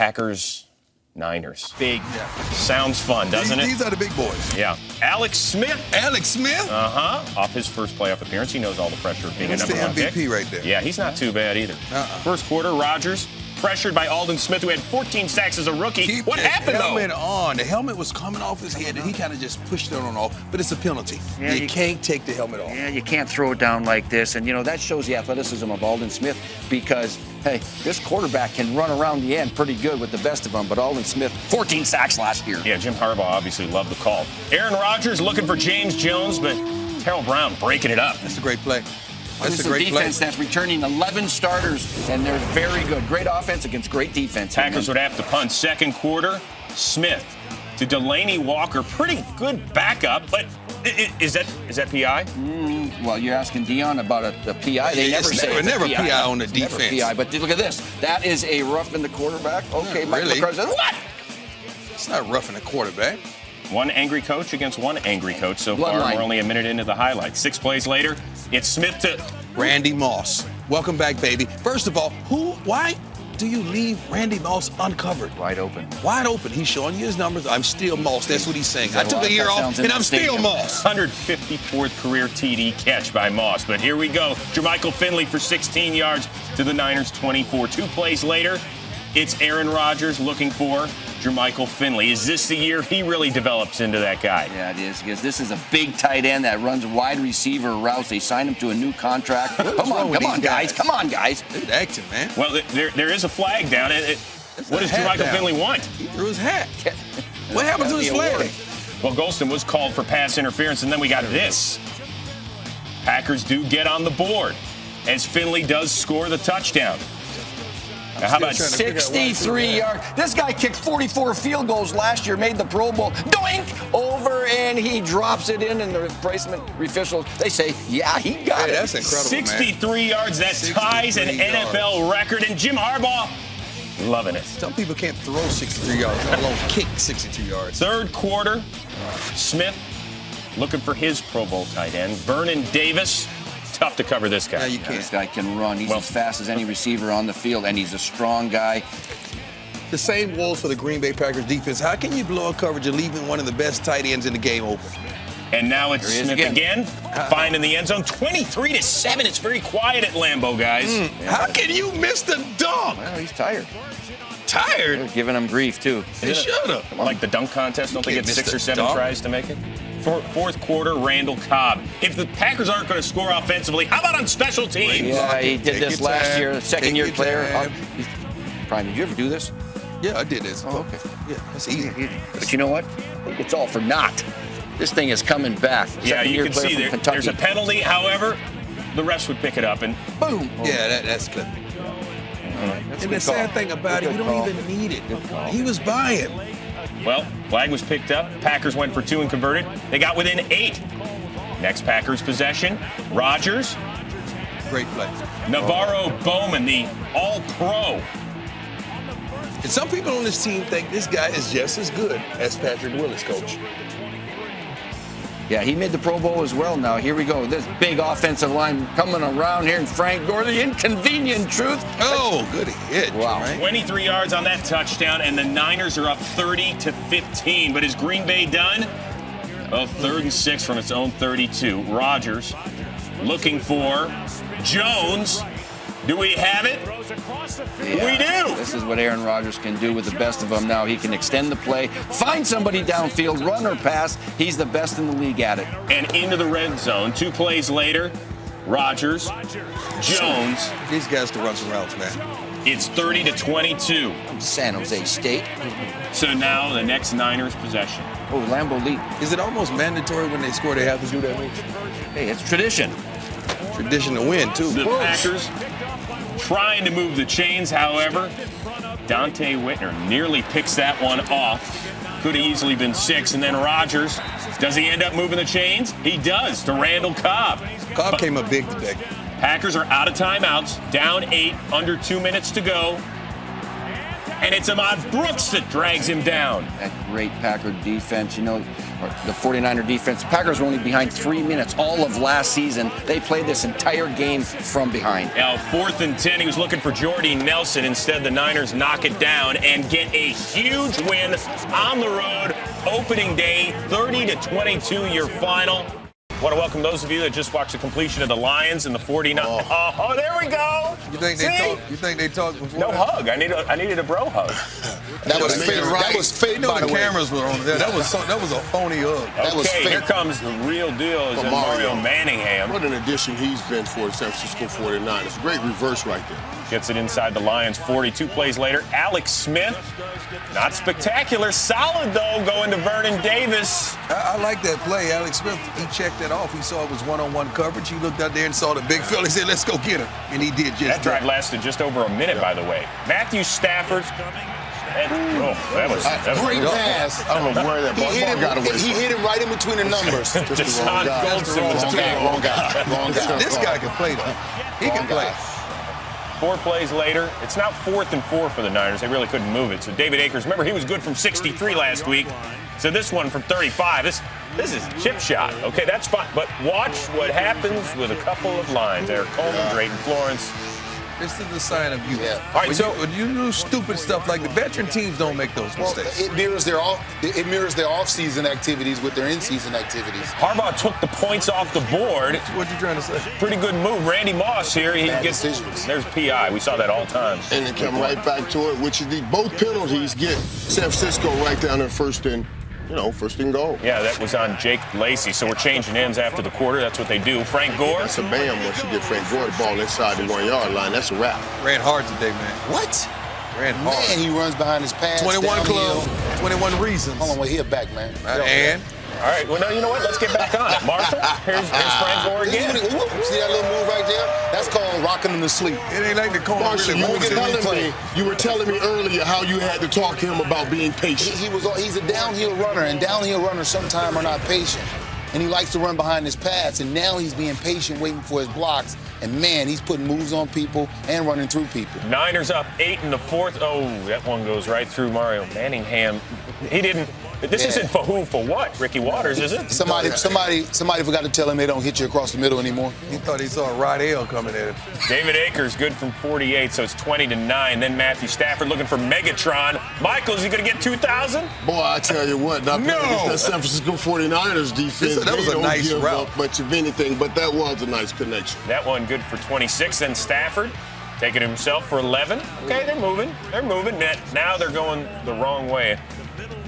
Packers, Niners. Big. Yeah. Sounds fun, doesn't it? These are the big boys. Yeah. Alex Smith. Alex Smith? Off his first playoff appearance. He knows all the pressure of being That's a number the one pick. MVP right there. Yeah, he's not too bad either. First quarter, Rodgers pressured by Aldon Smith, who had 14 sacks as a rookie. Keep What happened, though? helmet on. The helmet was coming off his head, and he kind of just pushed it on off. But it's a penalty. Yeah, you can't take the helmet off. Yeah, you can't throw it down like this. And, that shows the athleticism of Aldon Smith because, hey, this quarterback can run around the end pretty good with the best of them. But Aldon Smith, 14 sacks last year. Yeah, Jim Harbaugh obviously loved the call. Aaron Rodgers looking for James Jones, but Terrell Brown breaking it up. That's a great play. This is a defense that's returning 11 starters, and they're very good. Great offense against great defense. Packers would have to punt second quarter. Smith to Delaney Walker. Pretty good backup, but is that PI? Well, you're asking Dion about the PI. They never say it's never a PI on the It's defense. Never PI, but look at this. That is a rough in the quarterback. Okay, Mike really? McCarthy. What? It's not roughing the quarterback. One angry coach against one angry coach so far. Bloodline. We're only a minute into the highlights. 6 plays later, it's Smith to Randy Moss. Welcome back, baby. First of all, why do you leave Randy Moss uncovered? Wide open. Wide open. He's showing you his numbers. I'm still Moss. That's what he's saying. I took a year off, and I'm still Moss. 154th career TD catch by Moss. But here we go. Jermichael Finley for 16 yards to the Niners 24. 2 plays later, it's Aaron Rodgers looking for Jermichael Finley. Is this the year he really develops into that guy? Yeah, it is, because this is a big tight end that runs wide receiver routes. They signed him to a new contract. Come on, guys. Come on, guys. They're acting, man. Well, there is a flag down. What does Jermichael Finley want? He threw his hat. What happened to his flag? Well, Golston was called for pass interference, and then we got this. Packers do get on the board as Finley does score the touchdown. Now, how about 63 yards? This guy kicked 44 field goals last year, made the Pro Bowl. Doink! Over, and he drops it in, and the replacement officials, they say, yeah, he got it. That's incredible, 63 yards. That ties an NFL record, and Jim Harbaugh loving it. Some people can't throw 63 yards, let alone kick 62 yards. Third quarter, Smith looking for his Pro Bowl tight end, Vernon Davis. Tough to cover this guy. Yeah, you can't. This guy can run. He's as fast as any receiver on the field, and he's a strong guy. The same woes for the Green Bay Packers defense. How can you blow a coverage and leaving one of the best tight ends in the game open? And now it's Smith again, finding the end zone. 23-7. It's very quiet at Lambeau, guys. How can you miss the dunk? Well, he's tired. Tired? They're giving him grief, too. They should have. Like the dunk contest, don't they get 6 or 7 dunk. tries to make it? Fourth quarter, Randall Cobb. If the Packers aren't going to score offensively, how about on special teams? Yeah, he did this last year, second-year player. Time. Brian, did you ever do this? Yeah, I did this. Oh, okay. Yeah, that's easy. But you know what? It's all for naught. This thing is coming back. Yeah, you can see Kentucky. there's a penalty. However, the refs would pick it up and boom. Yeah, that's good. That's And the sad thing about it, you don't even need it. He was buying. well, flag was picked up. Packers went for 2 and converted. They got within 8. Next Packers possession, Rodgers. Great play. Navarro Bowman, the All-Pro. And some people on this team think this guy is just as good as Patrick Willis, coach. Yeah, he made the Pro Bowl as well now. Here we go. This big offensive line coming around here, and Frank Gore, the inconvenient truth. Oh, good hit. Wow. Right? 23 yards on that touchdown, and the Niners are up 30-15. But is Green Bay done? Well, 3rd and 6 from its own 32. Rodgers looking for Jones. Do we have it? Yeah, We do. This is what Aaron Rodgers can do with the best of them now. He can extend the play, find somebody downfield, run or pass. He's the best in the league at it. And into the red zone. 2 plays later, Rodgers, Jones. These guys can run some routes, man. It's 30-22. San Jose State. So now the next Niners possession. Oh, Lambeau leap. Is it almost mandatory when they score they have to do that move? Hey, it's tradition. Tradition to win, too. The Packers trying to move the chains, however. Dante Whitner nearly picks that one off. Could have easily been 6. And then Rodgers, does he end up moving the chains? He does, to Randall Cobb. Cobb came up big today. Packers are out of timeouts, down 8, under 2 minutes to go. and it's Ahmad Brooks that drags him down. That great Packer defense, the 49er defense. The Packers were only behind 3 minutes all of last season. They played this entire game from behind. Now, 4th and 10, he was looking for Jordy Nelson. Instead, the Niners knock it down and get a huge win on the road. Opening day, 30-22 your final. I want to welcome those of you that just watched the completion of the Lions and the 49. Oh, there we go. You think they talked before? No hug. I needed a bro hug. That was fake. That was fake. By the cameras were on there. That was a phony hug. That was fake. Here comes the real deal. Is Mario Manningham. What an addition he's been for the San Francisco 49ers. Great reverse right there. Gets it inside the Lions 42 plays later. Alex Smith, not spectacular. Solid, though, going to Vernon Davis. I like that play. Alex Smith, he checked that off. He saw it was one-on-one coverage. He looked out there and saw the big fella. He said, let's go get him. And he did just that. Drive lasted just over a minute, by the way. Matthew Stafford. That was great pass. I don't know where that ball got away. He hit him right in between the numbers. Just the wrong guy. Wrong guy. This guy can play, though. He can play. 4 plays later, it's now 4th and 4 for the Niners. They really couldn't move it. So David Akers, remember he was good from 63 last week. So this one from 35. This is a chip shot. Okay, that's fine. But watch what happens with a couple of lines there. Coleman, Drayton Florence. This is the sign of youth. Yeah. All right, when you do stupid stuff like the veteran teams don't make those mistakes. It mirrors their off-season activities with their in-season activities. Harbaugh took the points off the board. What you trying to say? Pretty good move. Randy Moss here. He gets decisions. There's PI. We saw that all the time. And it come right back to it, which is both penalties get San Francisco right down there first and goal. Yeah, that was on Jake Lacy. So we're changing ends after the quarter. That's what they do. Frank Gore. That's a bam once you get Frank Gore the ball inside the 1-yard line. That's a wrap. Ran hard today, man. What? Ran hard. Man, he runs behind his pass. 21 club, 21 reasons. Hold on, wait, he'll back, man. And? All right, well, now, you know what? Let's get back on it. Marshall, here's Frank Gore again. See that little move right there? That's called rocking him to sleep. It ain't like the corner. Marshall, you were telling me earlier how you had to talk to him about being patient. He's a downhill runner, and downhill runners sometimes are not patient. And he likes to run behind his pads, and now he's being patient, waiting for his blocks. And, man, he's putting moves on people and running through people. Niners up 8 in the 4th. Oh, that one goes right through Mario Manningham. He didn't. This isn't for who, for what, Ricky Waters, is it? Somebody forgot to tell him they don't hit you across the middle anymore. He thought he saw Rod L coming at him. David Akers good from 48, so it's 20-9. Then Matthew Stafford looking for Megatron. Michael, is he going to get 2,000? Boy, I tell you what, not against that San Francisco 49ers defense. That was a nice route. Much of anything, but that was a nice connection. That one good for 26. Then Stafford taking himself for 11. Okay, they're moving. Now they're going the wrong way.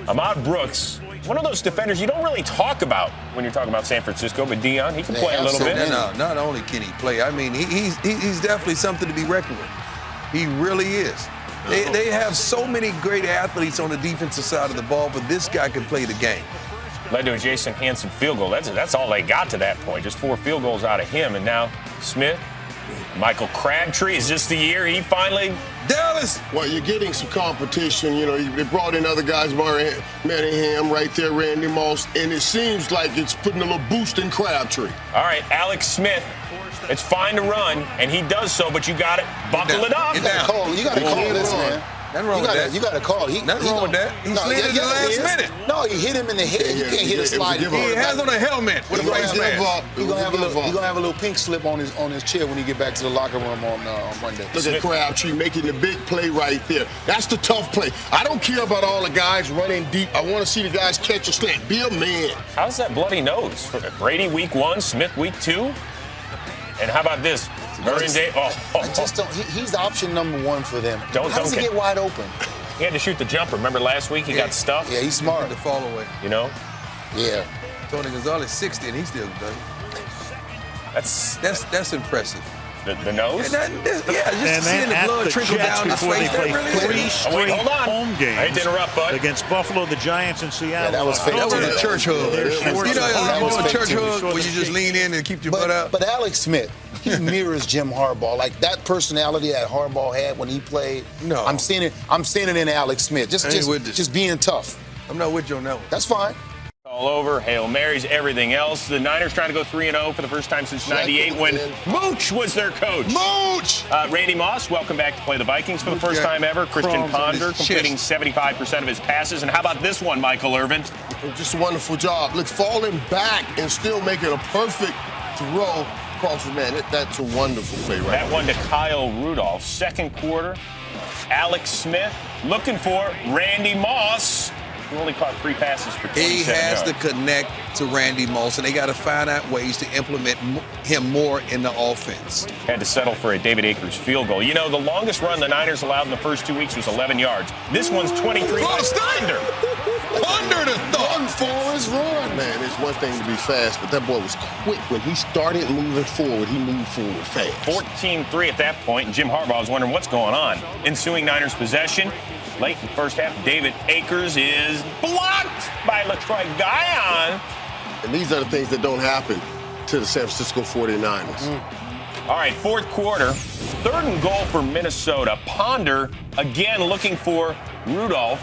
Ahmad Brooks, one of those defenders you don't really talk about when you're talking about San Francisco, but Dion, he can play a little bit. No, not only can he play, I mean, he's definitely something to be reckoned with. He really is. They have so many great athletes on the defensive side of the ball, but this guy can play the game. Led to a Jason Hanson field goal. That's all they got to that point, just 4 field goals out of him. And now Smith, Michael Crabtree, is this the year he finally... Dallas! Well, you're getting some competition. They brought in other guys, Manningham right there, Randy Moss, and it seems like it's putting a little boost in Crabtree. All right, Alex Smith, it's fine to run, and he does so, but you got it. Buckle it up. You got to call this, man. Nothing wrong with that. You got to call. Nothing wrong with that. He slid in the last minute. No, he hit him in the head. You can't hit a slide. He has on a helmet with a face mask. He's gonna have a little pink slip on his chair when he get back to the locker room on Monday. Look at Crabtree making the big play right there. That's the tough play. I don't care about all the guys running deep. I want to see the guys catch a slant. Be a man. How's that bloody nose? Brady week 1, Smith week 2? And how about this? I just don't. He's option number 1 for them. How does he get wide open? He had to shoot the jumper. Remember last week he got stuffed? Yeah, he's smart. To fall away. Yeah. Tony Gonzalez 60 and he's still good. That's impressive. The nose? Just seeing the blood trickle down his face. They play 3 straight home games. I hate to interrupt, bud. Against Buffalo, the Giants, and Seattle. Yeah, that was fake. That was a church hug. A church hug where you just lean in and keep your butt out. But Alex Smith, he mirrors Jim Harbaugh. Like that personality that Harbaugh had when he played. No. I'm seeing it in Alex Smith. Just being tough. I'm not with you on that one. That's fine. all over, Hail Marys, everything else. The Niners trying to go 3-0 for the first time since '98 when Mooch was their coach. Mooch! Randy Moss, welcome back to play the Vikings for the first time ever. Christian Ponder completing 75% of his passes. And how about this one, Michael Irvin? Just a wonderful job. Look, falling back and still making a perfect throw across the man. That's a wonderful play right That one to Kyle Rudolph. Second quarter, Alex Smith looking for Randy Moss, who only caught 3 passes for 27 He has yards. to connect to Randy Moss, and they got to find out ways to implement him more in the offense. Had to settle for a David Akers field goal. You know, the longest run the Niners allowed in the first 2 weeks was 11 yards. This one's 23 by Thunder. Under the thumb. Run, Forrest, run. Man, it's one thing to be fast, but that boy was quick. When he started moving forward, he moved forward fast. 14-3 at that point, and Jim Harbaugh was wondering what's going on. Ensuing Niners possession. Late in the first half, David Akers is blocked by LaTroy Guion. And these are the things that don't happen to the San Francisco 49ers. All right, fourth quarter, 3rd and goal for Minnesota. Ponder again looking for Rudolph.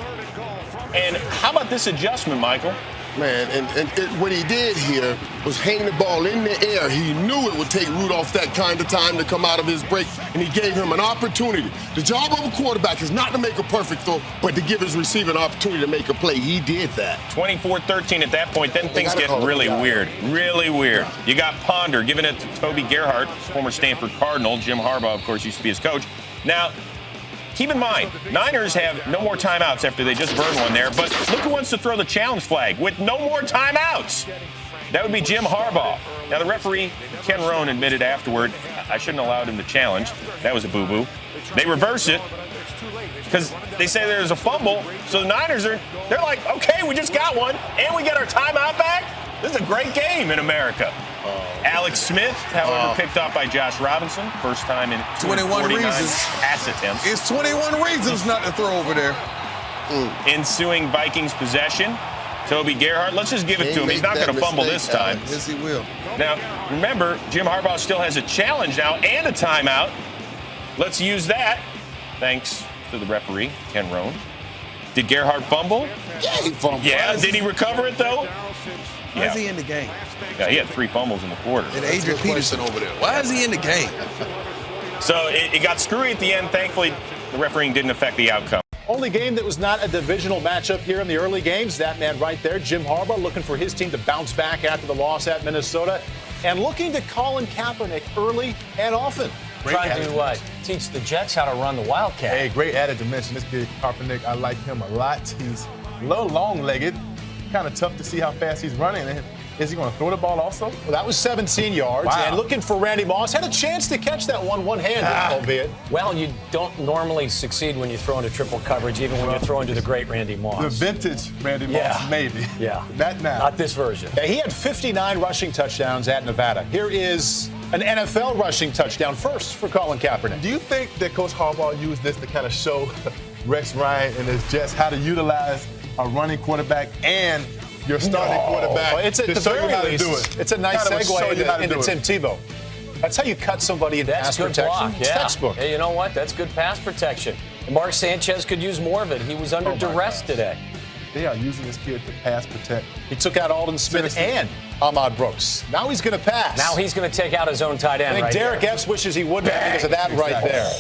And how about this adjustment, Michael? Man, and what he did here was hang the ball in the air. He knew it would take Rudolph that kind of time to come out of his break, and he gave him an opportunity. The job of a quarterback is not to make a perfect throw, but to give his receiver an opportunity to make a play. He did that. 24-13 at that point. Then things get really weird. Really weird. You got Ponder giving it to Toby Gerhart, former Stanford Cardinal. Jim Harbaugh, of course, used to be his coach. Now, keep in mind, Niners have no more timeouts after they just burned one there, but look who wants to throw the challenge flag with no more timeouts. That would be Jim Harbaugh. Now, the referee, Ken Rohn, admitted afterward, I shouldn't have allowed him to challenge. That was a boo-boo. They reverse it because they say there's a fumble, so the Niners they're like, okay, we just got one, and we get our timeout back? This is a great game in America. Alex Smith, however, picked up by Josh Robinson. First time in 21 reasons. pass attempts. It's 21 reasons not to throw over there. Ensuing Vikings possession. Toby Gerhart, let's just give it to him. He's not going to fumble this time. Yes, he will. Now, remember, Jim Harbaugh still has a challenge now and a timeout. Let's use that, thanks to the referee, Ken Rohn. Did Gerhart fumble? Yeah, he fumbled. Yeah, did he recover it, though? Why is he in the game? Yeah, he had 3 fumbles in the quarter. And Adrian Peterson over there. Why is he in the game? So it got screwy at the end. Thankfully, the refereeing didn't affect the outcome. Only game that was not a divisional matchup here in the early games. That man right there, Jim Harbaugh, looking for his team to bounce back after the loss at Minnesota and looking to Colin Kaepernick early and often. Trying to teach the Jets how to run the Wildcat. Hey, great added dimension. This kid, Kaepernick, I like him a lot. He's a little long-legged. Kind of tough to see how fast he's running. Is he going to throw the ball also? Well, that was 17 yards. Wow. And looking for Randy Moss. Had a chance to catch that one-handed, albeit. Well, you don't normally succeed when you throw into triple coverage, even when you're throwing to the great Randy Moss. The vintage Randy Moss, maybe. Yeah. Not now. Not this version. Yeah, he had 59 rushing touchdowns at Nevada. Here is an NFL rushing touchdown first for Colin Kaepernick. Do you think that Coach Harbaugh used this to kind of show Rex Ryan and his Jets how to utilize a running quarterback and your starting quarterback Well, it's at to the show very you how to least, do it? it's a nice Kind of show you how segue to into do Tim it. Tebow. That's how you cut somebody into That's pass good protection. block, yeah. Textbook. Hey, you know what? That's good pass protection. And Mark Sanchez could use more of it. He was under duress today. They are using this kid to pass protect. He took out Alden Smith and Ahmad Brooks. Now he's going to pass. Now he's going to take out his own tight end. I think right Derek there. Epps wishes he wouldn't have because of that right there.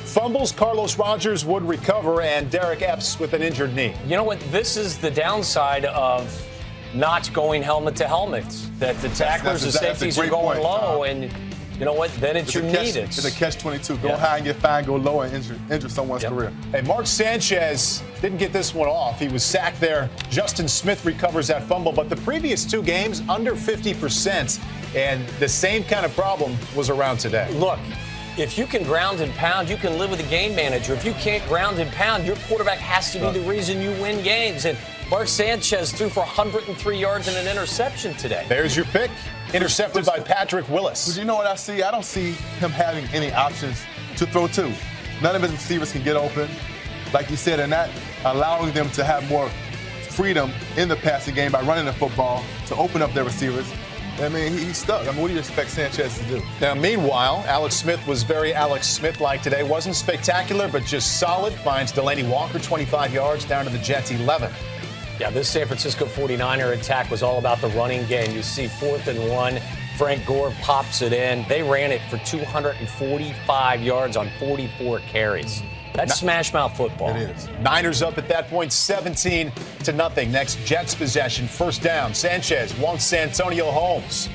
Fumbles, Carlos Rogers would recover, and Derek Epps with an injured knee. You know what? This is the downside of not going helmet to helmet. That the tacklers and that's a safeties are great going point, low, Tom. and you know what? Then it's your knee. It's a catch-22. Go high and get fined, go low and injure someone's career. Hey, Mark Sanchez didn't get this one off. He was sacked there. Justin Smith recovers that fumble, but the previous 2 games, under 50%, and the same kind of problem was around today. Look, if you can ground and pound, you can live with a game manager. If you can't ground and pound, your quarterback has to be the reason you win games. And Mark Sanchez threw for 103 yards and an interception today. There's your pick. Intercepted by Patrick Willis. But you know what I see? I don't see him having any options to throw to. None of his receivers can get open. Like you said, and not allowing them to have more freedom in the passing game by running the football to open up their receivers. I mean, he's stuck. I mean, what do you expect Sanchez to do? Now, meanwhile, Alex Smith was very Alex Smith-like today. Wasn't spectacular, but just solid. Finds Delaney Walker 25 yards down to the Jets 11. Yeah, this San Francisco 49er attack was all about the running game. You see 4th and 1. Frank Gore pops it in. They ran it for 245 yards on 44 carries. That's smash mouth football. It is. Niners up at that point, 17-0. Next Jets possession, first down. Sanchez wants Santonio Holmes.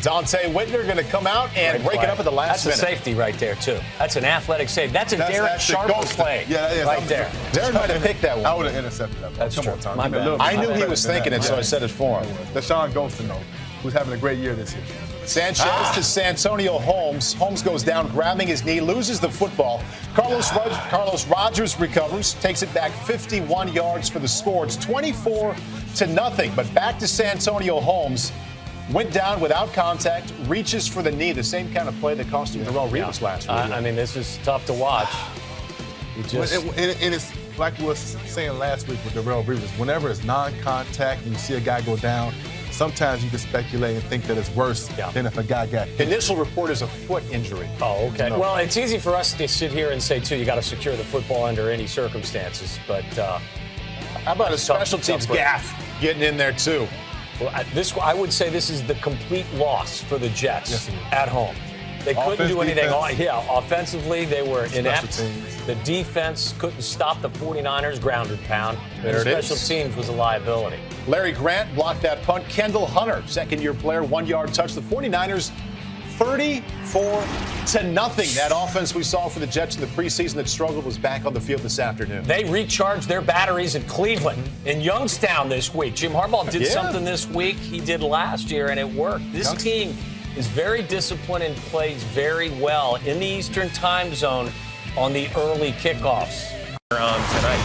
Dante Whitner going to come out and break it up at the last minute. That's a safety right there, too. That's an athletic save. That's a Derek Sharp play right there. Derek might have picked that one. I would have intercepted that. That's true. Tom. My bad. I knew he was thinking it, so I said it for him. Deshaun Golston, though, who's having a great year this year. Sanchez to Santonio Holmes. Holmes goes down, grabbing his knee, loses the football. Carlos Rogers recovers, takes it back 51 yards for the score. It's 24-0. But back to Santonio Holmes. Went down without contact, reaches for the knee, the same kind of play that cost him Darrelle Revis last week. I mean, this is tough to watch. And it's like we were saying last week with Darrelle Revis. Whenever it's non-contact and you see a guy go down, sometimes you can speculate and think that it's worse than if a guy got hit. Initial report is a foot injury. Oh, okay. No. Well, it's easy for us to sit here and say, too, you got to secure the football under any circumstances. But how about a special teams gaff getting in there, too? Well, I would say this is the complete loss for the Jets at home. They couldn't do anything. Offensively, they were inept. The defense couldn't stop the 49ers ground and pound. And special teams was a liability. Larry Grant blocked that punt. Kendall Hunter, second-year player, 1-yard touch. The 49ers 34-0. That offense we saw for the Jets in the preseason that struggled was back on the field this afternoon. They recharged their batteries in Cleveland, in Youngstown this week. Jim Harbaugh did something this week he did last year, and it worked. This team is very disciplined and plays very well in the Eastern time zone on the early kickoffs. Tonight,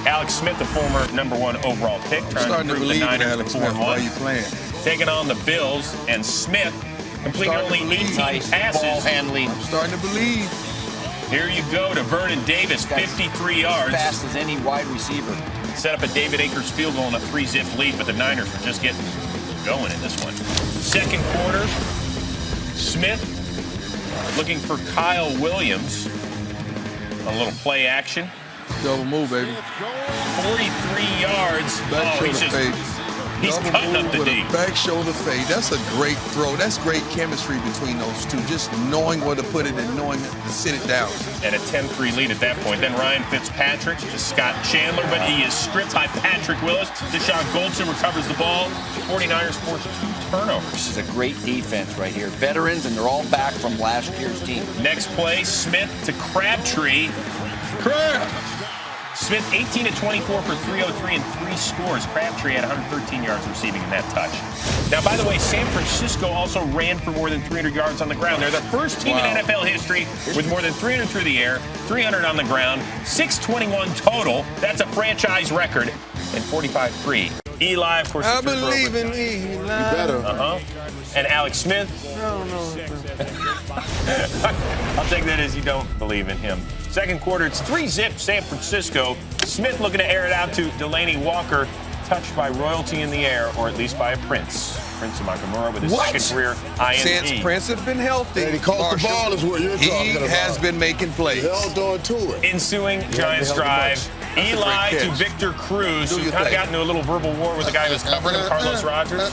Alex Smith, the former #1 overall pick, trying to prove the Niners to 4-1. Why are you playing? Taking on the Bills, and Smith completed only 18 passes. Ball handling. I'm starting to believe. Here you go to Vernon Davis, 53 yards. Fast as any wide receiver. Set up a David Akers field goal and a 3-zip lead, but the Niners were just getting going in this one. Second quarter, Smith looking for Kyle Williams. A little play action. Double move, baby. 43 yards. He's cutting up the D. Back shoulder fade. That's a great throw. That's great chemistry between those two. Just knowing where to put it and knowing to sit it down. And a 10-3 lead at that point. Then Ryan Fitzpatrick to Scott Chandler, but he is stripped by Patrick Willis. Deshaun Goldson recovers the ball. 49ers force 2 turnovers. This is a great defense right here. Veterans, and they're all back from last year's team. Next play, Smith to Crabtree. Smith 18-24 for 303 and 3 scores. Crabtree had 113 yards receiving in that touch. Now, by the way, San Francisco also ran for more than 300 yards on the ground. They're the first team in NFL history with more than 300 through the air, 300 on the ground, 621 total. That's a franchise record, and 45-3. Eli, of course. I believe in Eli. You better. And Alex Smith. No. I'll take that as you don't believe in him. Second quarter, it's 3-zip San Francisco. Smith looking to air it out to Delaney Walker, touched by royalty in the air, or at least by a prince. Prince of Makamura with his second career INT. Since Prince has been healthy, and he caught the ball is what you're talking about. He has been making plays. Held on to it. Ensuing Giants drive. Eli to Victor Cruz, who kind of got into a little verbal war with the guy who was covering him, Carlos Rogers.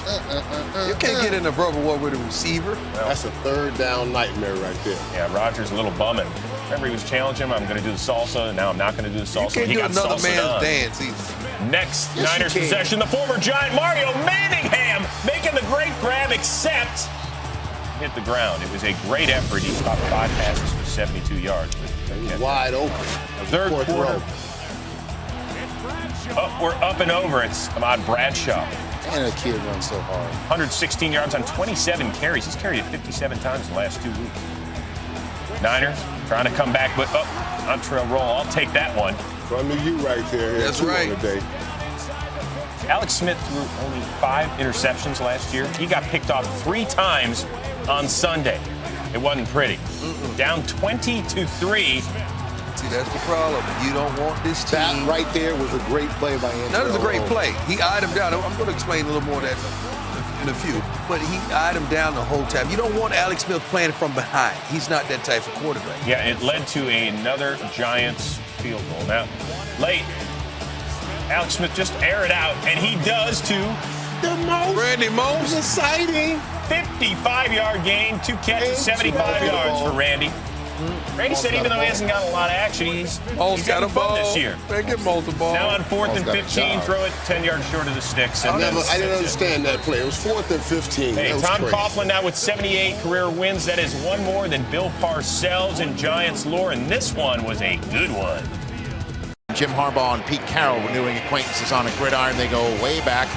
You can't get in a verbal war with a receiver. That's a third down nightmare right there. Yeah, Rogers a little bumming. Remember, he was challenging him. I'm going to do the salsa, and now I'm not going to do the salsa. You can't do another man's dance either. Next Niners possession, the former Giant Mario Manningham making the great grab, except hit the ground. It was a great effort. He caught 5 passes for 72 yards. Wide open. Third quarter. We're up and over. It's Ahmad Bradshaw. And the kid runs so hard. 116 yards on 27 carries. He's carried it 57 times in the last 2 weeks. Niners trying to come back, but on trail roll. I'll take that one. So I knew you right there. That's right. Alex Smith threw only 5 interceptions last year. He got picked off 3 times on Sunday. It wasn't pretty. Down 20-3. See, that's the problem. You don't want this team. That right there was a great play by Andrew. That was a great play. He eyed him down. I'm going to explain a little more of that in a few. But he eyed him down the whole time. You don't want Alex Smith playing from behind. He's not that type of quarterback. Yeah, it led to another Giants field goal. Now, late, Alex Smith just air it out, and he does to Randy Moss. Exciting. 55-yard gain, 2 catches, 75 yards for Randy. Randy said even though he hasn't got a lot of action, he's got a fun ball this year. Man, get Moss the ball. Now on 4th and 15, throw it 10 yards short of the sticks. I didn't understand that play. It was 4th and 15. Hey, That was Tom crazy. Coughlin now with 78 career wins. That is one more than Bill Parcells in Giants lore, and this one was a good one. Jim Harbaugh and Pete Carroll renewing acquaintances on a gridiron. They go way back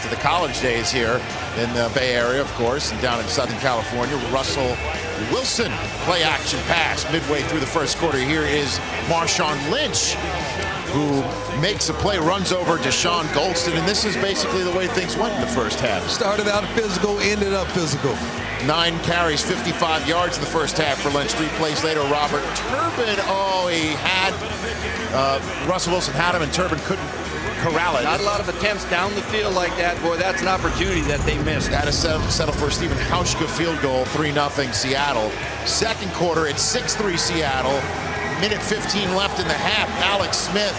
to the college days here in the Bay Area, of course, and down in Southern California. Russell Wilson play action pass midway through the first quarter. Here is Marshawn Lynch, who makes a play, runs over Deshaun Goldston, and this is basically the way things went in the first half. Started out physical, ended up physical. 9 carries, 55 yards in the first half for Lynch. 3 plays later, Robert Turbin. Oh, he had Russell Wilson had him, and Turbin couldn't corral it. Not a lot of attempts down the field like that. Boy, that's an opportunity that they missed. Had to settle for a Stephen Hauschka field goal, 3-0 Seattle. Second quarter, it's 6-3 Seattle. Minute 15 left in the half. Alex Smith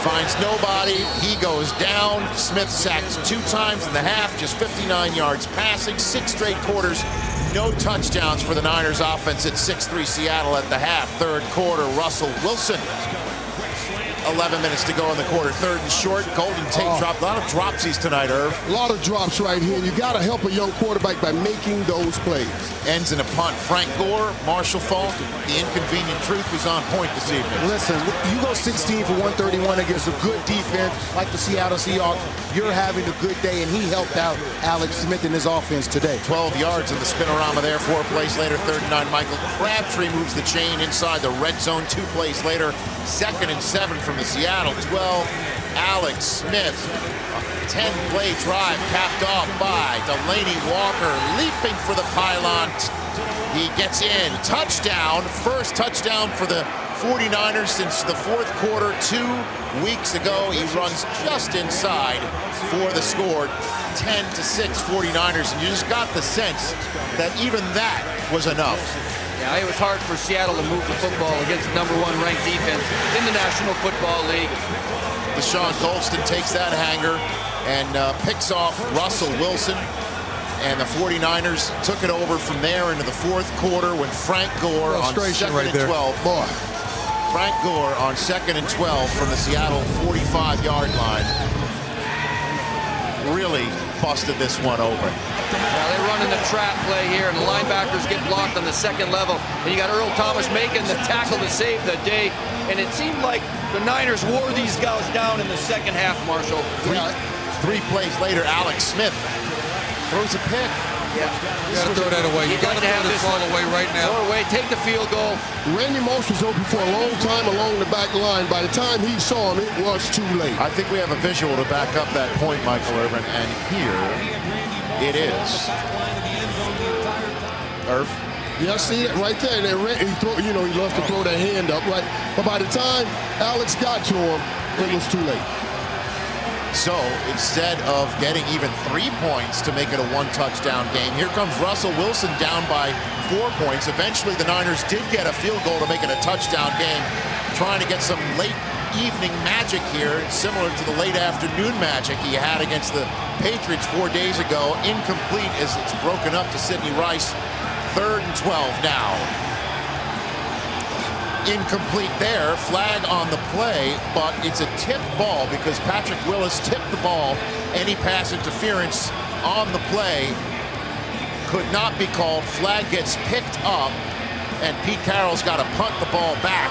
finds nobody. He goes down. Smith sacks 2 times in the half, just 59 yards passing. 6 straight quarters, no touchdowns for the Niners offense at 6-3 Seattle at the half. Third quarter, Russell Wilson. 11 minutes to go in the quarter. 3rd and short. Golden Tate drop. A lot of dropsies tonight, Irv. A lot of drops right here. You got to help a young quarterback by making those plays. Ends in a punt. Frank Gore, Marshall Faulk. The inconvenient truth was on point this evening. Listen, you go 16 for 131 against a good defense like the Seattle Seahawks. You're having a good day, and he helped out Alex Smith in his offense today. 12 yards in the spinorama there. 4 plays later, 3rd and 9. Michael Crabtree moves the chain inside the red zone. 2 plays later, 2nd and 7 from the Seattle 12. Alex Smith, 10-play drive capped off by Delaney Walker, leaping for the pylon. He gets in. Touchdown. First touchdown for the 49ers since the 4th quarter 2 weeks ago. He runs just inside for the score. 10-6 49ers. And you just got the sense that even that was enough. Yeah, it was hard for Seattle to move the football against the #1 ranked defense in the National Football League. Deshaun Goldston takes that hanger and picks off Russell Wilson. And the 49ers took it over from there into the 4th quarter when Frank Gore on 2nd and 12. Boy. Frank Gore on 2nd and 12 from the Seattle 45-yard line. Really busted this one open. Now they're running the trap play here, and the linebackers get blocked on the 2nd level. And you got Earl Thomas making the tackle to save the day. And it seemed like the Niners wore these guys down in the 2nd half, Marshall. 3 plays later, Alex Smith throws a pick. Yeah. You got to throw that away. You got to throw this ball away right now. Throw it away. Take the field goal. Randy Moss was open for a long time along the back line. By the time he saw him, it was too late. I think we have a visual to back up that point, Michael Irvin, and here it is. Irv? Yeah, see it right there. He loves to throw that hand up, right? But by the time Alex got to him, it was too late. So instead of getting even 3 points to make it a 1-touchdown game, here comes Russell Wilson down by 4 points. Eventually the Niners did get a field goal to make it a touchdown game, trying to get some late evening magic here, similar to the late afternoon magic he had against the Patriots 4 days ago. Incomplete as it's broken up to Sidney Rice. 3rd and 12 now. Incomplete there, flag on the play, but it's a tipped ball because Patrick Willis tipped the ball. Any pass interference on the play could not be called. Flag gets picked up, and Pete Carroll's got to punt the ball back.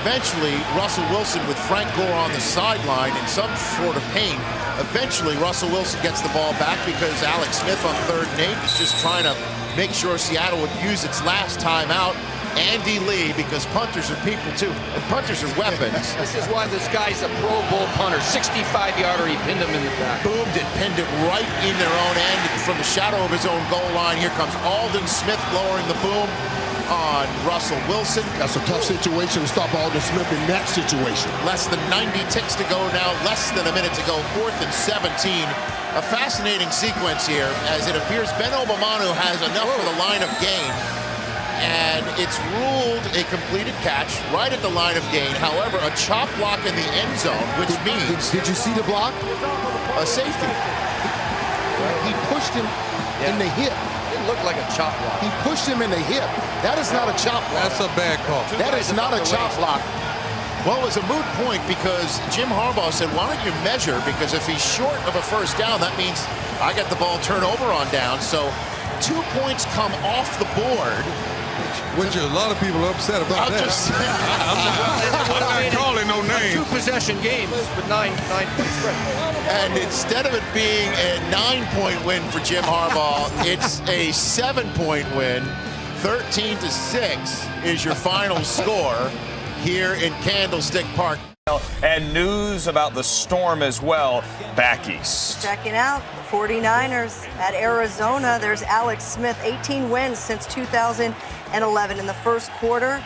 Eventually, Russell Wilson with Frank Gore on the sideline in some sort of pain. Eventually, Russell Wilson gets the ball back because Alex Smith on 3rd and 8 is just trying to make sure Seattle would use its last timeout. Andy Lee, because punters are people too, and punters are weapons. This is why this guy's a Pro Bowl punter. 65-yarder, he pinned him in the back. Boomed it, pinned it right in their own end from the shadow of his own goal line. Here comes Aldon Smith lowering the boom on Russell Wilson. That's a tough situation to stop Aldon Smith in that situation. Less than 90 ticks to go now, less than a minute to go, 4th and 17. A fascinating sequence here, as it appears Ben Obamanu has enough for the line of gain. and it's ruled a completed catch right at the line of gain. However, a chop block in the end zone, which means... Did you see the block? A safety. He pushed him in the hip. It looked like a chop block. He pushed him in the hip. That is not a chop block. That's a bad call. That is not a chop block. Well, it was a moot point because Jim Harbaugh said, why don't you measure? Because if he's short of a first down, that means I got the ball turned over on down. So 2 points come off the board. Which a lot of people are upset about I'm that. just saying. I'm not calling no names. 2 possession games with 9 points spread. And instead of it being a 9-point win for Jim Harbaugh, it's a 7-point win. 13-6 is your final score here in Candlestick Park. And news about the storm as well back east. Checking out the 49ers at Arizona. There's Alex Smith, 18 wins since 2011 in the first quarter.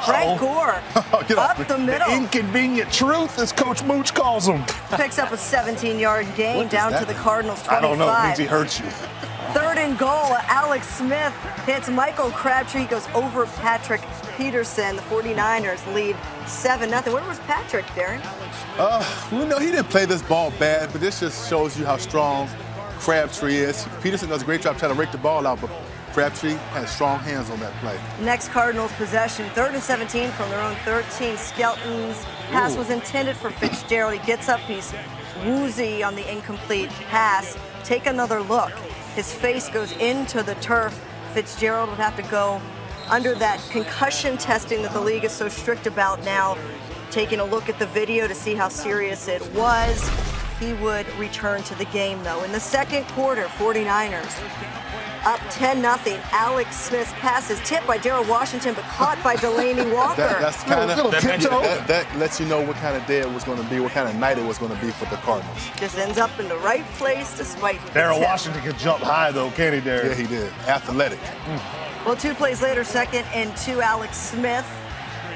Frank Gore up the middle. The inconvenient truth, as Coach Mooch calls him. Picks up a 17-yard gain down to the Cardinals 25. I don't know. It means he hurts you. 3rd and goal. Alex Smith hits Michael Crabtree, goes over Patrick Peterson. The 49ers lead 7-0. Where was Patrick, Darren? We know he didn't play this ball bad, but this just shows you how strong Crabtree is. Peterson does a great job trying to rake the ball out, but Crabtree has strong hands on that play. Next Cardinals possession, 3rd and 17 from their own 13. Skelton's pass was intended for Fitzgerald. He gets up, he's woozy on the incomplete pass. Take another look. His face goes into the turf. Fitzgerald would have to go under that concussion testing that the league is so strict about now. Taking a look at the video to see how serious it was. He would return to the game, though. In the second quarter, 49ers up 10-0. Alex Smith's pass is tipped by Darrell Washington, but caught by Delaney Walker. That's kind of that lets you know what kind of day it was going to be, what kind of night it was going to be for the Cardinals. Just ends up in the right place despite the Darrell tip. Washington can jump high, though, can't he, Darrell? Yeah, he did. Athletic. Well, 2 plays later, 2nd and 2, Alex Smith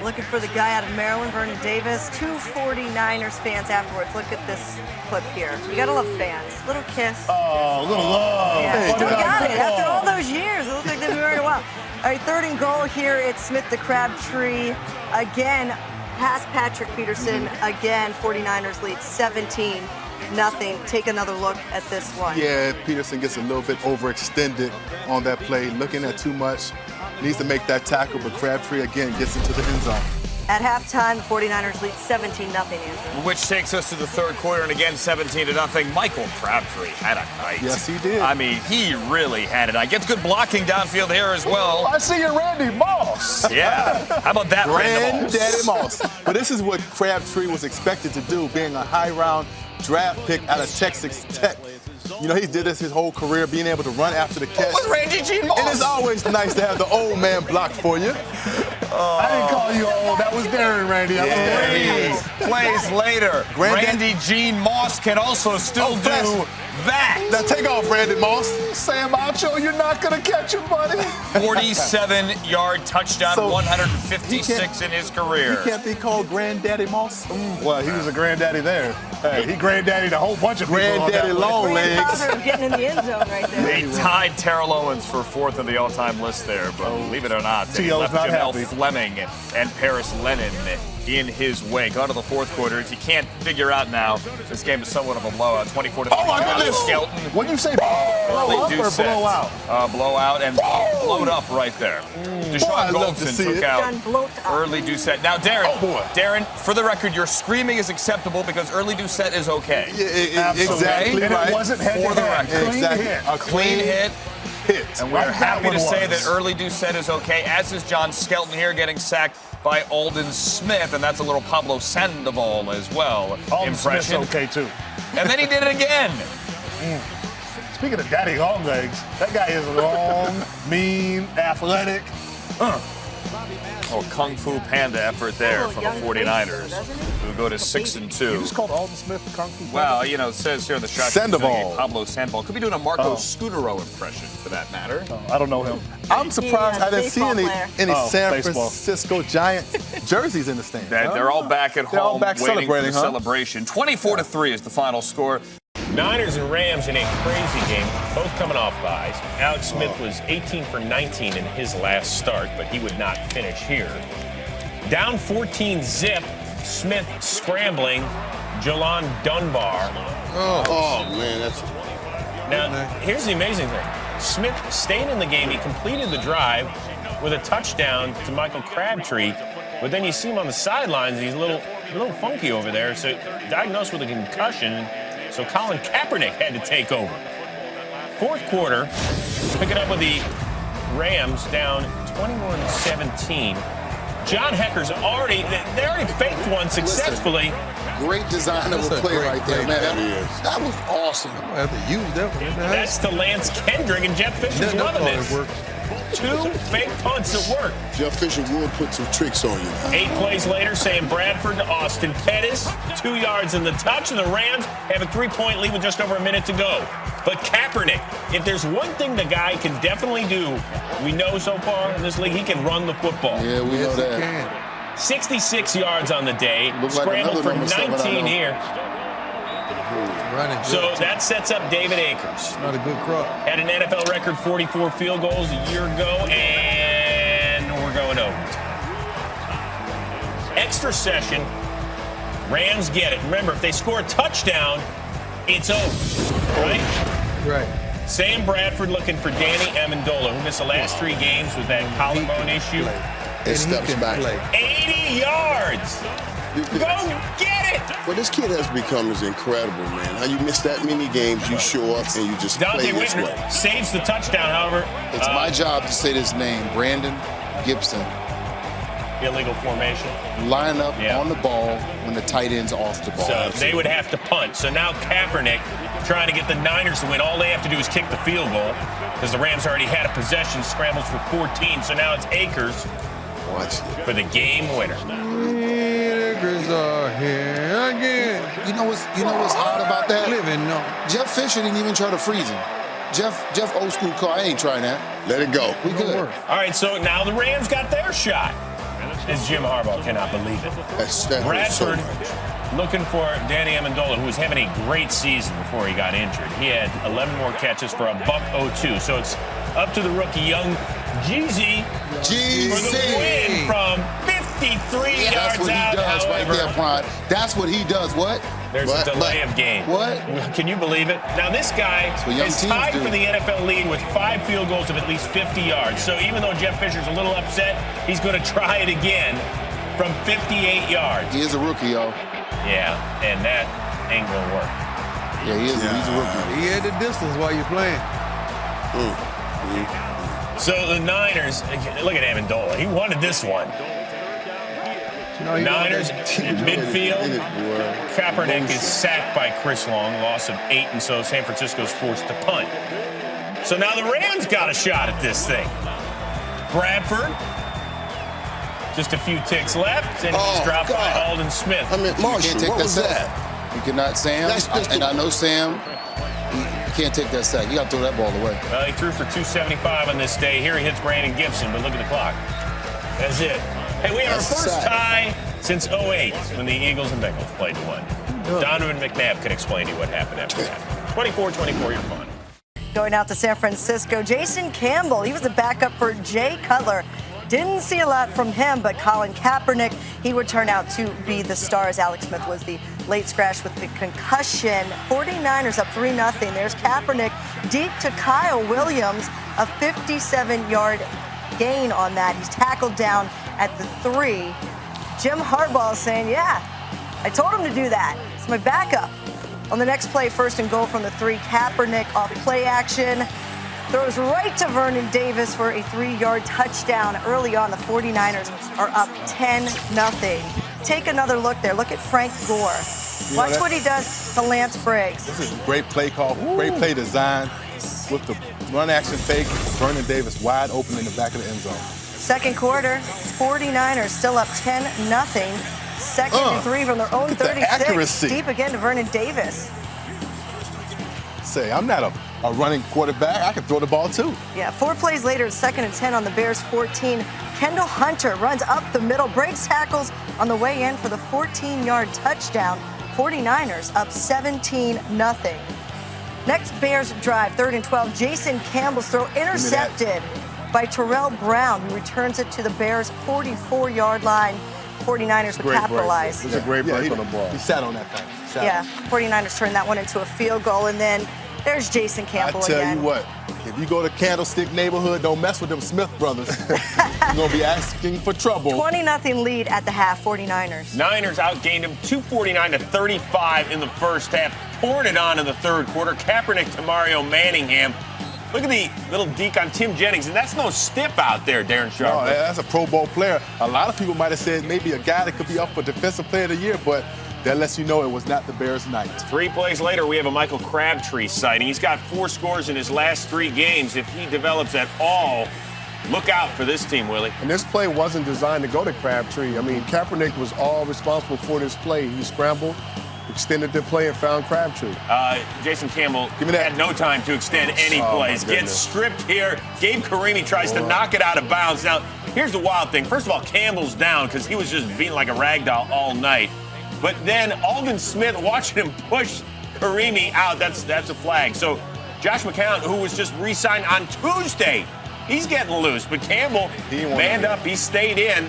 looking for the guy out of Maryland, Vernon Davis. 2 49ers fans afterwards. Look at this clip here. You gotta love fans. Little kiss. Oh, little love. Yeah, still got it. After all those years, it looks like they've been married a while. All right, 3rd and goal here. It's Smith to Crabtree. Again, past Patrick Peterson. Again, 49ers lead 17-0. Take another look at this one. Yeah, Peterson gets a little bit overextended on that play, looking at too much. Needs to make that tackle, but Crabtree again gets into the end zone. At halftime, the 49ers lead 17-0. Which takes us to the third quarter, and again, 17-0. Michael Crabtree had a night. Yes, he did. I mean, he really had it. I gets good blocking downfield here as well. I see you, Randy Moss. Yeah. How about that, Granddaddy Moss. But this is what Crabtree was expected to do, being a high-round draft pick out of Texas Tech. You know, he did this his whole career, being able to run after the catch. What was Randy Gene Moss? It is always nice to have the old man block for you. I didn't call you old. That was Darren, Randy. Plays later. Randy Gene Moss can also still do that. Now take off, Randy Moss. Sam Macho, you're not going to catch him, buddy. 47-yard touchdown, So 156 in his career. He can't be called Granddaddy Moss. Well, he was a granddaddy there. Hey, he granddaddied a whole bunch of people. Granddaddy long legs. Grandfather of getting in the end zone right there. They tied Terrell Owens for 4th on the all-time list there, but believe it or not, they T.O.'s left not Jamel happy. Fleming and Paris Lennon in his wake. On to the fourth quarter. If you can't figure out now, this game is somewhat of a blowout. 24-3. Oh, my goodness. Skelton. What do you say? Blow up or blow out? Blowout and blowed up right there. Deshaun Goldson took out Early Doucette. Now, Darren, for the record, your screaming is acceptable because Early Doucette is okay. Yeah, exactly And right. it wasn't head For to the head. record. Clean hit. A clean hit. And we're Like that happy one to say was. that Early Doucette is okay, as is John Skelton here getting sacked by Alden Smith, and that's a little Pablo Sandoval as well. Alden Smith's impression. okay, too. And then he did it again. Speaking of daddy long legs, that guy is long, mean, athletic. Oh, Kung Fu Panda effort there for the 49ers, who go to 6-2. You just called Alden Smith Kung Fu Panda? Well, you know, it says here in the shot. Sandoval. Pablo Sandoval. Could be doing a Marco Scutero impression, for that matter. I don't know him. I'm surprised I didn't see any San baseball. Francisco Giants jerseys in the stand. They're all back at home, They're all back waiting for the celebrating, huh? celebration. 24-3 is the final score. Niners and Rams in a crazy game, both coming off byes. Alex Smith was 18 for 19 in his last start, but he would not finish here. Down 14 zip, Smith scrambling, Jalan Dunbar. Oh man, that's. Now, here's the amazing thing. Smith stayed in the game. He completed the drive with a touchdown to Michael Crabtree, but then you see him on the sidelines. He's a little funky over there, so diagnosed with a concussion. So Colin Kaepernick had to take over. Fourth quarter, pick it up with the Rams down 21-17. John Hecker's already faked one successfully. Great design of a play right there, man. That was awesome. I have to use that one. That's to Lance Kendrick, and Jeff Fisher's loving this. 2 fake punts that work. Jeff Fisher will put some tricks on you. 8 plays later, Sam Bradford to Austin Pettis, 2 yards in the touch, and the Rams have a 3-point lead with just over a minute to go. But Kaepernick, if there's one thing the guy can definitely do, we know so far in this league, he can run the football. Yeah, we know that. 66 yards on the day, scrambled for 19 here. So that sets up David Akers. Not a good crop. Had an NFL record 44 field goals a year ago, and we're going over. Extra session. Rams get it. Remember, if they score a touchdown, it's over, right? Right. Sam Bradford looking for Danny Amendola, who missed the last 3 games with that collarbone issue. It steps back. 80 yards. Go get it! What this kid has become is incredible, man. How you miss that many games, you show up and you just Dante play this Whitner way. saves the touchdown, however. It's my job to say this name, Brandon Gibson. Illegal formation. Line up on the ball when the tight end's off the ball. So they would have to punt. So now Kaepernick trying to get the Niners to win. All they have to do is kick the field goal because the Rams already had a possession, scrambles for 14. So now it's Akers for the game winner. Akers are here again. You know what's odd about that? Living no. Jeff Fisher didn't even try to freeze him. Jeff old school call. I ain't trying that. Let it go. We good. All right, so now the Rams got their shot. As Jim Harbaugh cannot believe it. That Bradford looking for Danny Amendola, who was having a great season before he got injured. He had 11 more catches for $102. So it's up to the rookie, young Jeezy for the win from 53 yards that's what out. He does However, right there, Prime. That's what he does. What? There's a delay of game. What? Can you believe it? Now, this guy is tied for the NFL lead with 5 field goals of at least 50 yards. So even though Jeff Fisher's a little upset, he's going to try it again from 58 yards. He is a rookie, yo. Yeah, and that ain't going to work. Yeah, he is. He's a rookie. He had the distance while you're playing. So the Niners, look at Amendola. He wanted this one. Niners in midfield. Kaepernick is sacked by Chris Long, loss of 8, and so San Francisco's forced to punt. So now the Rams got a shot at this thing. Bradford, just a few ticks left, and he's dropped by Aldon Smith. I mean, Marshall, what was that? You cannot, Sam, and I know Sam, he can't take that sack. You got to throw that ball away. Well, he threw for 275 on this day. Here he hits Brandon Gibson, but look at the clock. That's it. Hey, we have our first tie since 2008 when the Eagles and Bengals played to one. Donovan McNabb can explain to you what happened after that. 24-24, you're fine. Going out to San Francisco, Jason Campbell, he was a backup for Jay Cutler. Didn't see a lot from him, but Colin Kaepernick, he would turn out to be the star as Alex Smith was the late scratch with the concussion. 49ers up 3-0. There's Kaepernick deep to Kyle Williams, a 57-yard gain on that. He's tackled down at the 3. Jim Harbaugh saying, yeah, I told him to do that. It's my backup. On the next play, 1st and goal from the 3, Kaepernick off play action. Throws right to Vernon Davis for a 3-yard touchdown. Early on, the 49ers are up 10-0. Take another look there. Look at Frank Gore. Watch what he does to Lance Briggs. This is a great play call, great play design with the run action fake. Vernon Davis wide open in the back of the end zone. Second quarter, 49ers still up 10-0. 2nd and 3 from their own 36. Deep again to Vernon Davis. Say, I'm not a running quarterback. I can throw the ball too. Yeah, 4 plays later, 2nd and 10 on the Bears 14. Kendall Hunter runs up the middle, breaks tackles on the way in for the 14-yard touchdown. 49ers up 17-0. Next Bears drive, 3rd and 12. Jason Campbell's throw intercepted by Terrell Brown, who returns it to the Bears' 44-yard line. 49ers would capitalize. It's a great break on the ball. He sat on that thing. 49ers turned that one into a field goal, and then there's Jason Campbell again. I tell you what, if you go to Candlestick neighborhood, don't mess with them Smith brothers. You're going to be asking for trouble. 20-0 lead at the half, 49ers. Niners outgained them 249-35 in the first half. Poured it on in the third quarter. Kaepernick to Mario Manningham. Look at the little deke on Tim Jennings, and that's no stip out there, Darren Sharp. No, that's a Pro Bowl player. A lot of people might have said maybe a guy that could be up for Defensive Player of the Year, but that lets you know it was not the Bears' night. 3 plays later, we have a Michael Crabtree sighting. He's got 4 scores in his last 3 games. If he develops at all, look out for this team, Willie. And this play wasn't designed to go to Crabtree. I mean, Kaepernick was all responsible for this play. He scrambled, extended the play, and found Crabtree. Jason Campbell had no time to extend any plays. Gets stripped here. Gabe Karimi tries to knock it out of bounds. Now, here's the wild thing. First of all, Campbell's down because he was just beaten like a rag doll all night. But then Alden Smith watching him push Karimi out, that's a flag. So Josh McCown, who was just re-signed on Tuesday, he's getting loose. But Campbell manned up. He stayed in.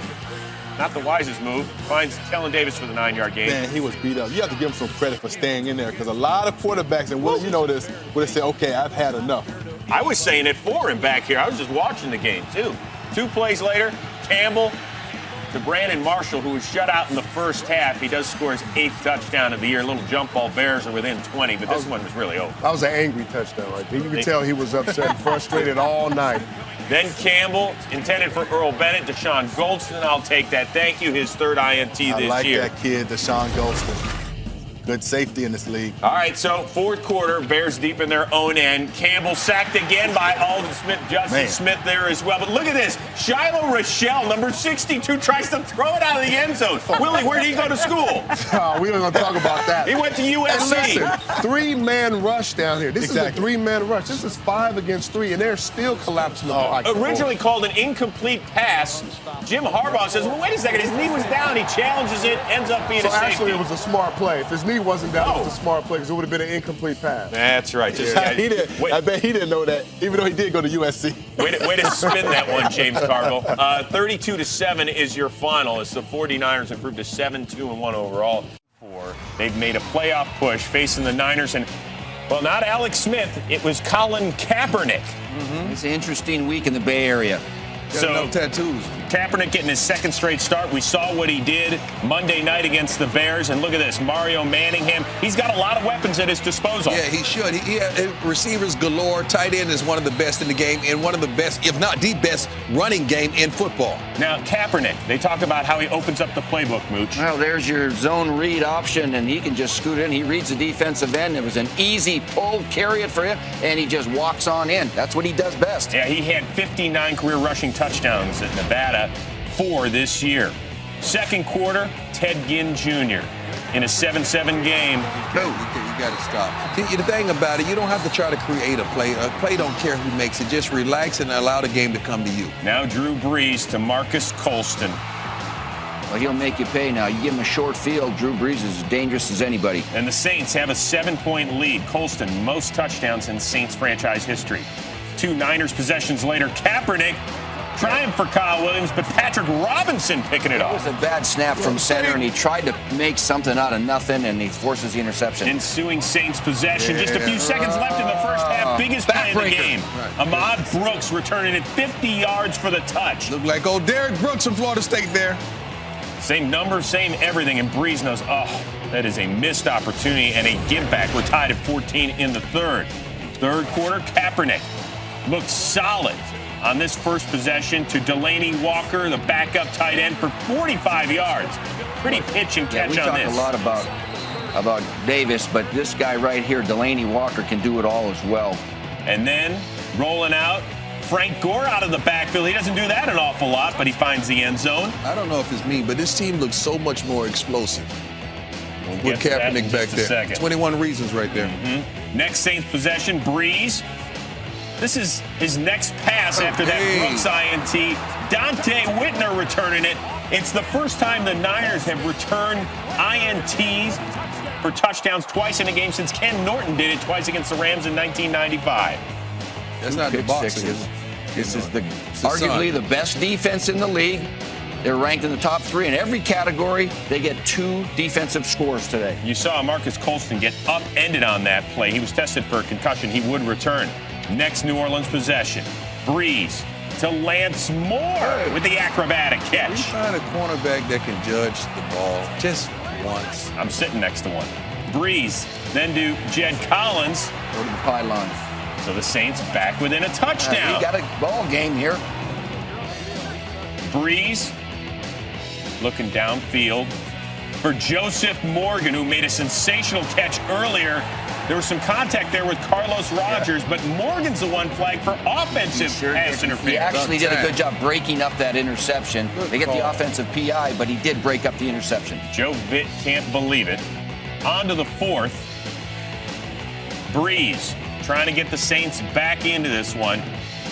Not the wisest move. Finds Kellen Davis for the 9-yard gain. Man, he was beat up. You have to give him some credit for staying in there because a lot of quarterbacks, and Will, you know this, would have said, okay, I've had enough. I was saying it for him back here. I was just watching the game, too. 2 plays later, Campbell to Brandon Marshall, who was shut out in the first half. He does score his 8th touchdown of the year. A little jump ball. Bears are within 20, but this one was really over. That was an angry touchdown right there. You could tell he was upset and frustrated all night. Then Campbell, intended for Earl Bennett. Deshaun Goldston, I'll take that. Thank you, his 3rd INT this year. I like that kid, Deshaun Goldston. Good safety in this league. All right, so 4th quarter, Bears deep in their own end. Campbell sacked again by Alden Smith. Justin Smith there as well. But look at this. Shiloh Rochelle, number 62, tries to throw it out of the end zone. Willie, where did he go to school? We don't want to talk about that. He went to USC. And listen, 3-man rush down here. This is a 3-man rush. This is 5 against 3, and they're still collapsing the pocket. Originally called an incomplete pass. Jim Harbaugh says, well, wait a second. His knee was down. He challenges it, ends up being a safety. Actually, it was a smart play. If his knee wasn't down, it was a smart play because it would have been an incomplete pass. That's right. I bet he didn't know that, even though he did go to USC. Way to spin that one, James Carville. 32-7 is your final as the 49ers improved to 7-2-1 overall. They've made a playoff push facing the Niners, and, well, not Alex Smith. It was Colin Kaepernick. It's an interesting week in the Bay Area. So tattoos. Kaepernick getting his 2nd straight start. We saw what he did Monday night against the Bears. And look at this, Mario Manningham. He's got a lot of weapons at his disposal. Yeah, he should. He had receivers galore. Tight end is one of the best in the game and one of the best, if not the best, running game in football. Now, Kaepernick, they talk about how he opens up the playbook, Mooch. Well, there's your zone read option, and he can just scoot in. He reads the defensive end. It was an easy pull, carry it for him, and he just walks on in. That's what he does best. Yeah, he had 59 career rushing touchdowns at Nevada for this year. 2nd quarter, Ted Ginn Jr. in a 7-7 game. You got to stop. See, the thing about it, you don't have to try to create a play. A play don't care who makes it. Just relax and allow the game to come to you. Now Drew Brees to Marcus Colston. Well, he'll make you pay now. You give him a short field, Drew Brees is as dangerous as anybody. And the Saints have a 7-point lead. Colston, most touchdowns in Saints franchise history. 2 Niners possessions later, Kaepernick triumph for Kyle Williams, but Patrick Robinson picking it off. It was a bad snap from center, and he tried to make something out of nothing, and he forces the interception. Ensuing Saints possession. Just a few seconds left in the first half. Biggest play in the game. Ahmad Brooks returning it 50 yards for the touch. Looked like old Derek Brooks from Florida State there. Same number, same everything, and Brees knows, that is a missed opportunity and a give back. We're tied at 14 in the 3rd. 3rd quarter, Kaepernick looked solid on this first possession to Delaney Walker, the backup tight end, for 45 yards. Pretty pitch and catch on this. We talk a lot about Davis, but this guy right here, Delaney Walker, can do it all as well. And then rolling out, Frank Gore out of the backfield. He doesn't do that an awful lot, but he finds the end zone. I don't know if it's me, but this team looks so much more explosive with Kaepernick back there. 21 reasons right there. Next Saints possession, Brees. This is his next pass after that Brooks INT. Dante Whitner returning it. It's the first time the Niners have returned INTs for touchdowns twice in a game since Ken Norton did it twice against the Rams in 1995. That's not the box. This is arguably the best defense in the league. They're ranked in the top 3 in every category. They get 2 defensive scores today. You saw Marcus Colston get upended on that play. He was tested for a concussion. He would return. Next New Orleans possession. Breeze to Lance Moore with the acrobatic catch. We find a cornerback that can judge the ball just once. I'm sitting next to one. Breeze then to Jed Collins. Go to the pylon. So the Saints back within a touchdown. We got a ball game here. Breeze looking downfield for Joseph Morgan, who made a sensational catch earlier. There was some contact there with Carlos Rogers, but Morgan's the one flagged for offensive pass interference. He actually did a good job breaking up that interception. They get the offensive PI, but he did break up the interception. Joe Vitt can't believe it. On to the 4th. Breeze trying to get the Saints back into this one.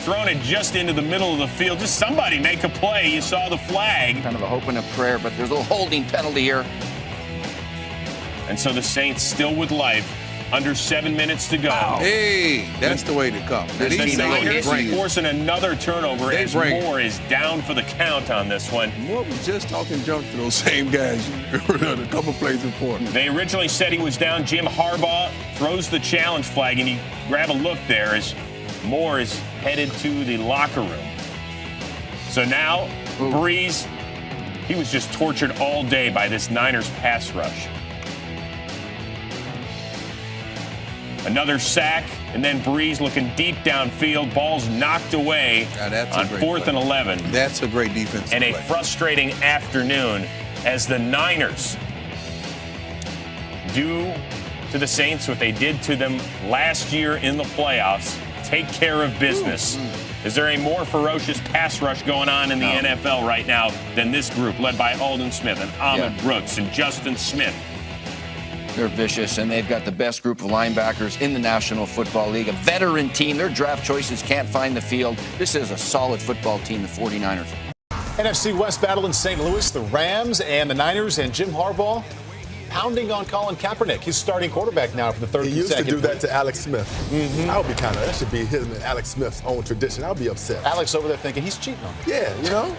Throwing it just into the middle of the field. Just somebody make a play. You saw the flag. Kind of a hope and a prayer, but there's a little holding penalty here. And so the Saints still with life. Under 7 minutes to go. Wow. Hey, that's the way to come. The Niners forcing another turnover as Moore is down for the count on this one. Moore was just talking junk to those same guys a couple plays before. They originally said he was down. Jim Harbaugh throws the challenge flag, and you grab a look there as Moore is headed to the locker room. So now, Breeze, he was just tortured all day by this Niners pass rush. Another sack, and then Breeze looking deep downfield. Ball's knocked away on 4th and 11. That's a great defense. And a frustrating afternoon as the Niners do to the Saints what they did to them last year in the playoffs. Take care of business. Is there a more ferocious pass rush going on in the NFL right now than this group led by Aldon Smith and Ahmed Brooks and Justin Smith? They're vicious, and they've got the best group of linebackers in the National Football League. A veteran team. Their draft choices can't find the field. This is a solid football team, the 49ers. NFC West battle in St. Louis. The Rams and the Niners and Jim Harbaugh pounding on Colin Kaepernick, his starting quarterback now for the third consecutive. He used to do that to Alex Smith. I would be that should be him and Alex Smith's own tradition. I would be upset. Alex over there thinking he's cheating on me. Yeah, you know.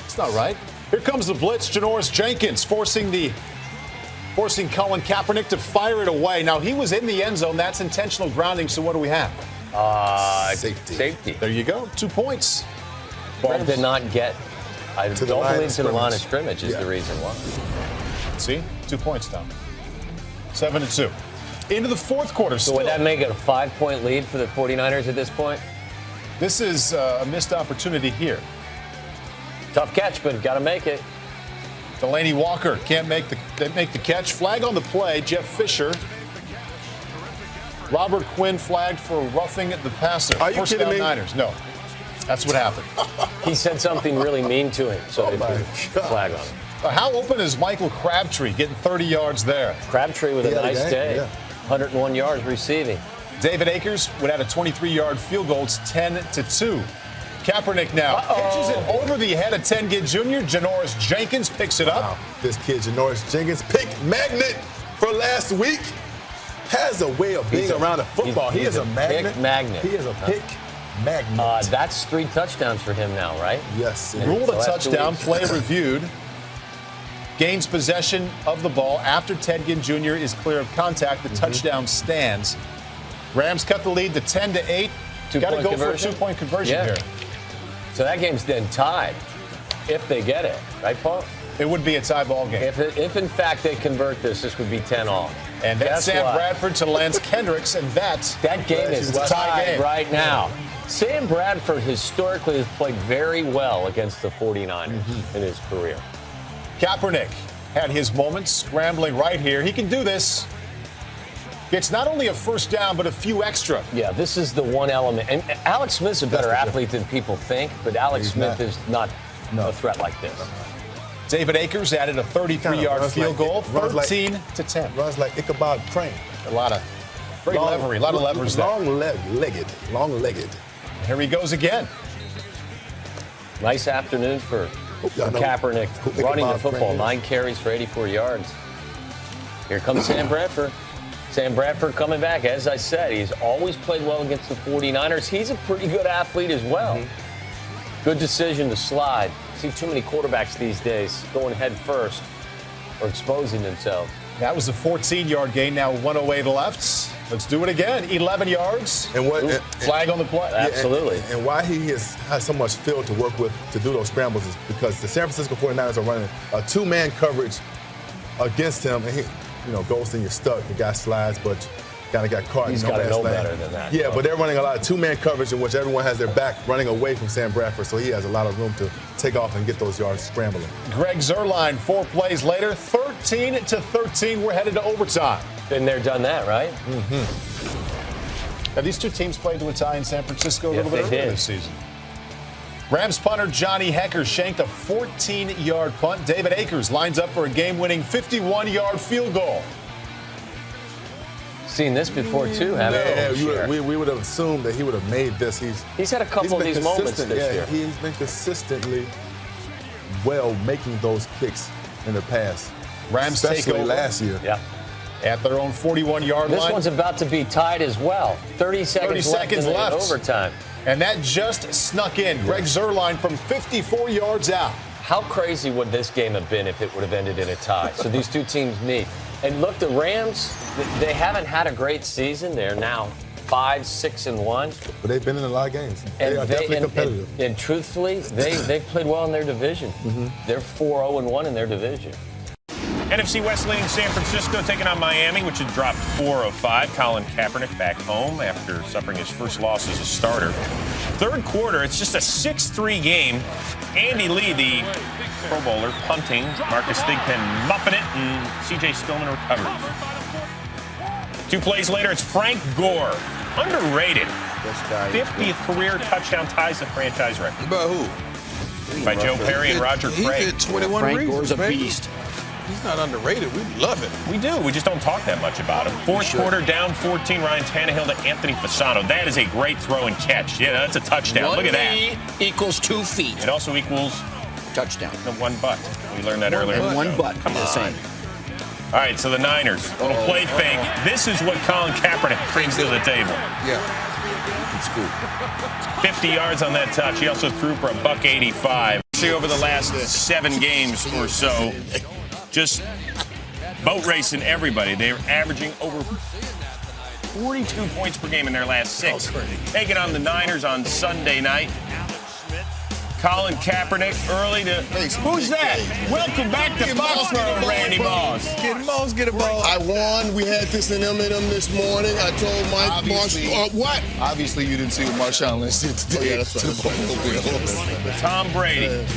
It's not right. Here comes the blitz. Janoris Jenkins forcing Colin Kaepernick to fire it away. Now, he was in the end zone. That's intentional grounding. So what do we have? Safety. There you go. 2 points. Ball did not get. I don't believe to the line of scrimmage is the reason why. See? 2 points, Tom. 7-2. Into the fourth quarter. So would that make it a 5-point lead for the 49ers at this point? This is a missed opportunity here. Tough catch, but got to make it. Delaney Walker can't make the catch. Flag on the play. Jeff Fisher. Robert Quinn flagged for roughing the passer. Are you kidding me? Niners. No. That's what happened. He said something really mean to him, so they put a flag on him. How open is Michael Crabtree getting 30 yards there? Crabtree with a nice day. 101 yards receiving. David Akers would add a 23-yard field goal. It's 10-2. Kaepernick now pitches it over the head of Tengid Jr. Janoris Jenkins picks it up. Wow. This kid, Janoris Jenkins, pick magnet for last week, has a way of being around the football. He is a magnet. Pick magnet. He is a pick magnet. That's 3 touchdowns for him now, right? Yes. Ruled a touchdown, play reviewed. Gains possession of the ball after Ted Ginn Jr. is clear of contact. The touchdown stands. Rams cut the lead to 10-8. Got to go for a 2-point conversion here. So that game's then tied if they get it, right, Paul? It would be a tie ball game. If in fact they convert this would be 10-all. And that's Sam Bradford to Lance Kendricks, and that game is tied right now. Sam Bradford historically has played very well against the 49ers in his career. Kaepernick had his moments, scrambling right here. He can do this. Gets not only a first down, but a few extra. Yeah, this is the one element. And Alex Smith's a better athlete than people think, but Alex Smith is not a threat like this. David Akers added a 33-yard field goal, 13-10. Runs like Ichabod Crane. A lot of great levery, a lot of levers there. Long-legged. Here he goes again. Nice afternoon for Kaepernick running the football. 9 carries for 84 yards. Here comes Sam Bradford. Sam Bradford coming back. As I said, he's always played well against the 49ers. He's a pretty good athlete as well. Good decision to slide. See too many quarterbacks these days going head first or exposing themselves. That was a 14-yard gain. Now 108 left. Let's do it again. 11 yards. And what flag on the play. Absolutely. And why he has so much field to work with to do those scrambles is because the San Francisco 49ers are running a two-man coverage against him, and he goes and you're stuck. The guy slides, but kind of got caught. He's got to know better than that. Yeah, but they're running a lot of two-man coverage in which everyone has their back running away from Sam Bradford, so he has a lot of room to take off and get those yards scrambling. Greg Zuerlein, 4 plays later, 13-13. We're headed to overtime. Been there, done that, right? Have these two teams played to a tie in San Francisco a little bit earlier this season? Rams punter Johnny Hecker shanked a 14-yard punt. David Akers lines up for a game-winning 51-yard field goal. Seen this before too, haven't we? We would have assumed that he would have made this. He's had a couple of these moments this year. He's been consistently making those kicks in the past. Rams especially take over last year. Yeah. At their own 41-yard line. This one's about to be tied as well. 30 seconds left in overtime. And that just snuck in. Greg Zuerlein from 54 yards out. How crazy would this game have been if it would have ended in a tie? So these two teams meet. And look, the Rams, they haven't had a great season. They're now 5-6-1. But they've been in a lot of games. They are definitely competitive. And truthfully, they've played well in their division. They're 4-0-1 in their division. NFC West leading San Francisco taking on Miami, which had dropped 4-5. Colin Kaepernick back home after suffering his first loss as a starter. Third quarter, it's just a 6-3 game. Andy Lee, the Pro Bowler, punting. Marcus Thigpen muffing it, and C.J. Spillman recovers. 2 plays later, it's Frank Gore. Underrated. 50th career touchdown, ties the franchise record. By who? By Joe Perry and Roger Craig. He did 21 Frank reasons, Gore's a baby. beast. He's not underrated. We love it. We do. We just don't talk that much about him. Fourth quarter, down 14. Ryan Tannehill to Anthony Fasano. That is a great throw and catch. Yeah, that's a touchdown. Look at that. Equals 2 feet. It also equals touchdown. The 1 butt. We learned that earlier. And 1 butt. Come on. All right, so the Niners. Little play fake. This is what Colin Kaepernick brings to the table. Yeah. It's cool. 50 yards on that touch. He also threw for a $185. See, over the last 7 games or so, just boat racing everybody. They're averaging over 42 points per game in their last 6. Taking on the Niners on Sunday night. Colin Kaepernick early to... Who's that? Welcome back to Foxborough, Randy Moss. Get a ball. I won. We had this in M&M this morning. I told Mike Marshall. What? Obviously, you didn't see what Marshawn Lynch did today. Tom Brady.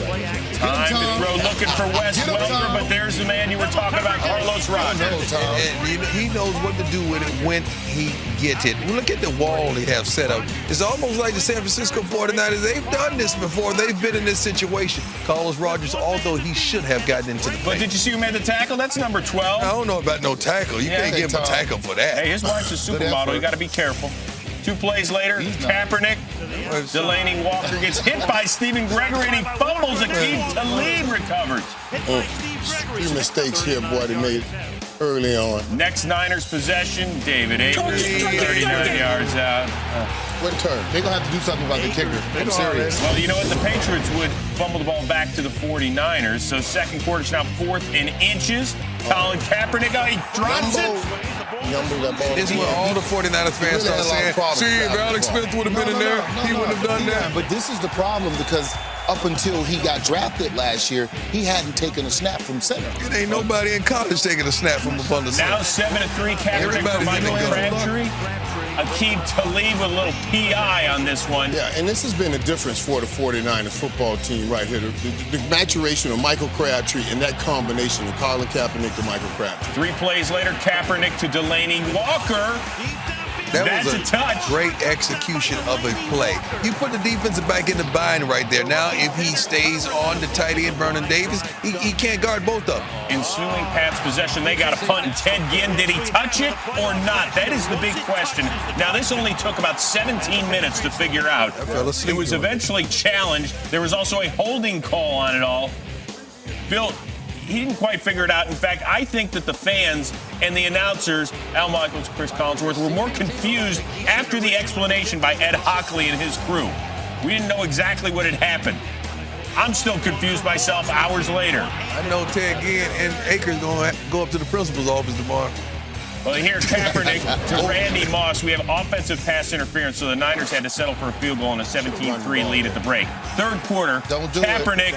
Time to throw looking for Wes Welker, but there's the man you were talking about, Carlos Rogers. And he knows what to do with it when he gets it. Look at the wall they have set up. It's almost like the San Francisco 49ers. They've done this before. They've been in this situation. Carlos Rogers, although he should have gotten into the play. But did you see who made the tackle? That's number 12. I don't know about no tackle. You can't give him a tackle for that. Hey, his wife's a supermodel. You got to be careful. 2 plays later, Kaepernick, Delaney Walker gets hit by Stephen Gregory, and he fumbles. Akeem Talib recovers. Few mistakes here, boy, they made early on. Next Niners possession, David Akers, 39 yards out. What turn? They're going to have to do something about the kicker. I'm serious. Well, you know what? The Patriots would fumble the ball back to the 49ers. So second quarter's now 4th and inches. Colin Kaepernick, he drops it. This is what all the 49ers fans start saying. See, if Alex Smith would have been in there, he wouldn't have done that. But this is the problem because up until he got drafted last year, he hadn't taken a snap from center. It ain't nobody in college taking a snap from above the center. Now 7-3, Kaepernick for Michael Crabtree. Akeem Talib with a little PI on this one. Yeah, and this has been a difference for the 49ers football team right here. The maturation of Michael Crabtree and that combination of Colin Kaepernick to Michael Crabtree. 3 plays later, Kaepernick to Delaney Walker. That's a touch. Great execution of a play. You put the defensive back in the bind right there. Now, if he stays on the tight end, Vernon Davis, he can't guard both of them. Ensuing Pats possession, they got a punt, and Ted Ginn, did he touch it or not? That is the big question. Now, this only took about 17 minutes to figure out. It was eventually challenged. There was also a holding call on it all. Bill, he didn't quite figure it out. In fact, I think that the fans and the announcers, Al Michaels, Chris Collinsworth, were more confused after the explanation by Ed Hockley and his crew. We didn't know exactly what had happened. I'm still confused myself hours later. I know Ted Ginn and Akers going to go up to the principal's office tomorrow. Well, here, Kaepernick to Randy Moss. We have offensive pass interference, so the Niners had to settle for a field goal and a 17-3 lead at the break. Third quarter, Kaepernick